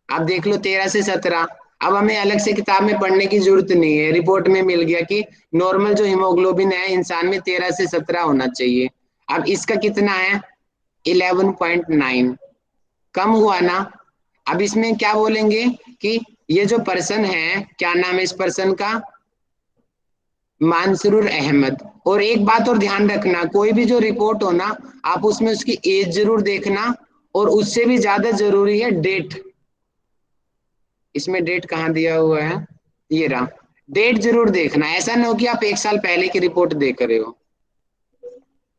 आप देख लो 13 से 17, अब हमें अलग से किताब में पढ़ने की जरूरत नहीं है, रिपोर्ट में मिल गया कि नॉर्मल जो हीमोग्लोबिन है इंसान में 13 से 17 होना चाहिए। अब इसका कितना है, 11.9, कम हुआ ना। अब इसमें क्या बोलेंगे कि ये जो पर्सन है, क्या नाम है इस पर्सन का, मानसरूर अहमद। और एक बात और ध्यान रखना, कोई भी जो रिपोर्ट हो ना, आप उसमें उसकी एज जरूर देखना, और उससे भी ज्यादा जरूरी है डेट। इसमें डेट कहाँ दिया हुआ है, ये रहा, डेट जरूर देखना, ऐसा ना हो कि आप 1 साल पहले की रिपोर्ट देख रहे हो।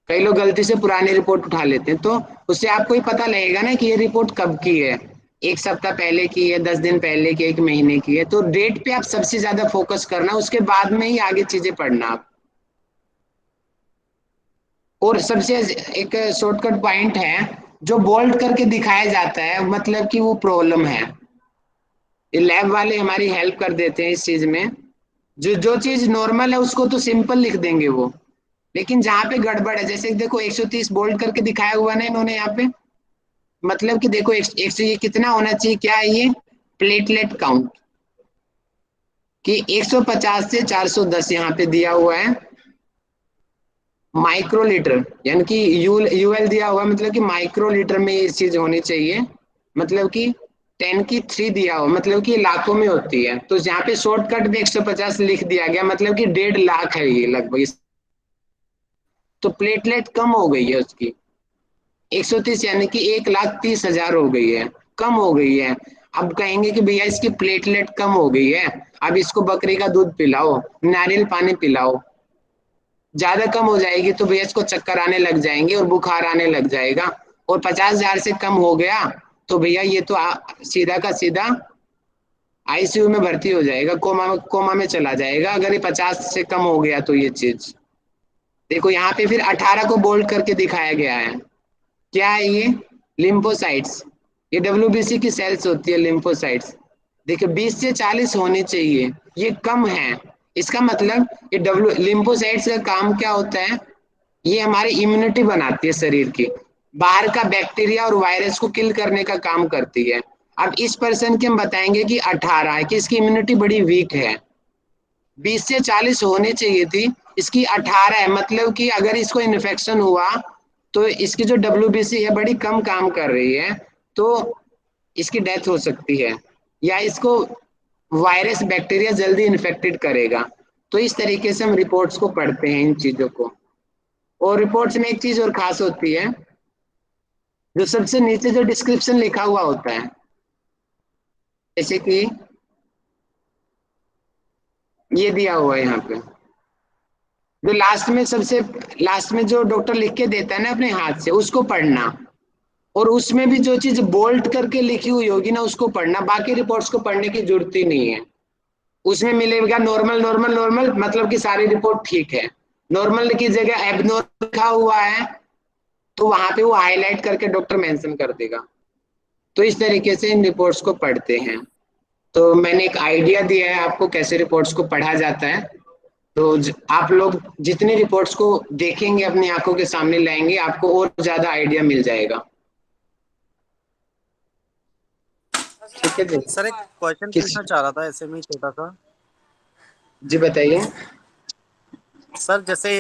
कई लोग गलती से पुरानी रिपोर्ट उठा लेते हैं, तो उससे आपको ही पता लगेगा ना कि ये रिपोर्ट कब की है, 1 सप्ताह पहले की है, 10 दिन पहले की, 1 महीने की है। तो डेट पे आप सबसे ज्यादा फोकस करना, उसके बाद में ही आगे चीजें पढ़ना आप। और सबसे एक शॉर्टकट पॉइंट है, जो बोल्ड करके दिखाया जाता है मतलब कि वो प्रॉब्लम है। ये लैब वाले हमारी हेल्प कर देते हैं इस चीज में। जो जो चीज नॉर्मल है उसको तो सिंपल लिख देंगे वो, लेकिन जहाँ पे गड़बड़ है, जैसे देखो 130 बोल्ड करके दिखाया हुआ ना इन्होंने यहाँ पे, मतलब कि देखो एक ये कितना होना चाहिए, क्या है ये प्लेटलेट काउंट, कि 150 से 410 यहाँ पे दिया हुआ है माइक्रोलीटर, यानी कि यूएल दिया हुआ है, मतलब कि माइक्रोलीटर में ये चीज होनी चाहिए, मतलब कि 10⁻³ दिया हुआ, मतलब कि लाखों में होती है। तो यहाँ पे शॉर्टकट में 150 लिख दिया गया, मतलब कि 1.5 लाख है ये लगभग। तो प्लेटलेट कम हो गई है उसकी 130, यानी कि 1,30,000 हो गई है, कम हो गई है। अब कहेंगे कि भैया इसकी प्लेटलेट कम हो गई है, अब इसको बकरी का दूध पिलाओ, नारियल पानी पिलाओ। ज्यादा कम हो जाएगी तो भैया इसको चक्कर आने लग जाएंगे और बुखार आने लग जाएगा। और 50,000 से कम हो गया तो भैया ये तो सीधा का सीधा आईसीयू में भर्ती हो जाएगा, कोमा में चला जाएगा, अगर ये 50 से कम हो गया तो। ये चीज देखो यहाँ पे फिर 18 को बोल्ड करके दिखाया गया है। क्या है ये लिम्फोसाइट्स, ये डब्ल्यूबीसी की सेल्स होती है लिम्फोसाइट्स। देखिए 20 से 40 होने चाहिए, ये कम है। इसका मतलब ये लिम्फोसाइट्स का काम क्या होता है, ये हमारी इम्यूनिटी बनाती है शरीर की, बाहर का बैक्टीरिया और वायरस को किल करने का काम करती है। अब इस पर्सन की हम बताएंगे कि 18 है, कि इसकी इम्यूनिटी बड़ी वीक है, 20 से 40 होनी चाहिए थी, इसकी 18 है, मतलब कि अगर इसको इन्फेक्शन हुआ तो इसकी जो डब्ल्यूबीसी है बड़ी कम काम कर रही है, तो इसकी डेथ हो सकती है, या इसको वायरस बैक्टीरिया जल्दी इन्फेक्टेड करेगा। तो इस तरीके से हम रिपोर्ट्स को पढ़ते हैं इन चीजों को। और रिपोर्ट्स में एक चीज और खास होती है, जो सबसे नीचे जो डिस्क्रिप्शन लिखा हुआ होता है, जैसे कि ये दिया हुआ है यहाँ पे, जो लास्ट में सबसे लास्ट में जो डॉक्टर लिख के देता है ना अपने हाथ से, उसको पढ़ना, और उसमें भी जो चीज बोल्ट करके लिखी हुई होगी ना उसको पढ़ना, बाकी रिपोर्ट्स को पढ़ने की जरूरत ही नहीं है। उसमें मिलेगा नॉर्मल नॉर्मल नॉर्मल, मतलब कि सारी रिपोर्ट ठीक है। नॉर्मल की जगह एबनॉर्मल लिखा हुआ है तो वहां पे वो हाईलाइट करके डॉक्टर मेंशन कर देगा। तो इस तरीके से इन रिपोर्ट्स को पढ़ते हैं। तो मैंने एक आइडिया दिया है आपको कैसे रिपोर्ट्स को पढ़ा जाता है। तो आप लोग जितनी रिपोर्ट्स को देखेंगे अपनी आंखों के सामने लाएंगे, आपको और ज्यादा आइडिया मिल जाएगा। ठीक है जी। सर एक क्वेश्चन किस पूछना चाह रहा था ऐसे में छोटा सा। जी बताइए। सर जैसे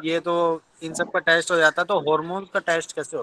ये तो इन सब का टेस्ट हो जाता है, तो हार्मोन का टेस्ट कैसे होता है?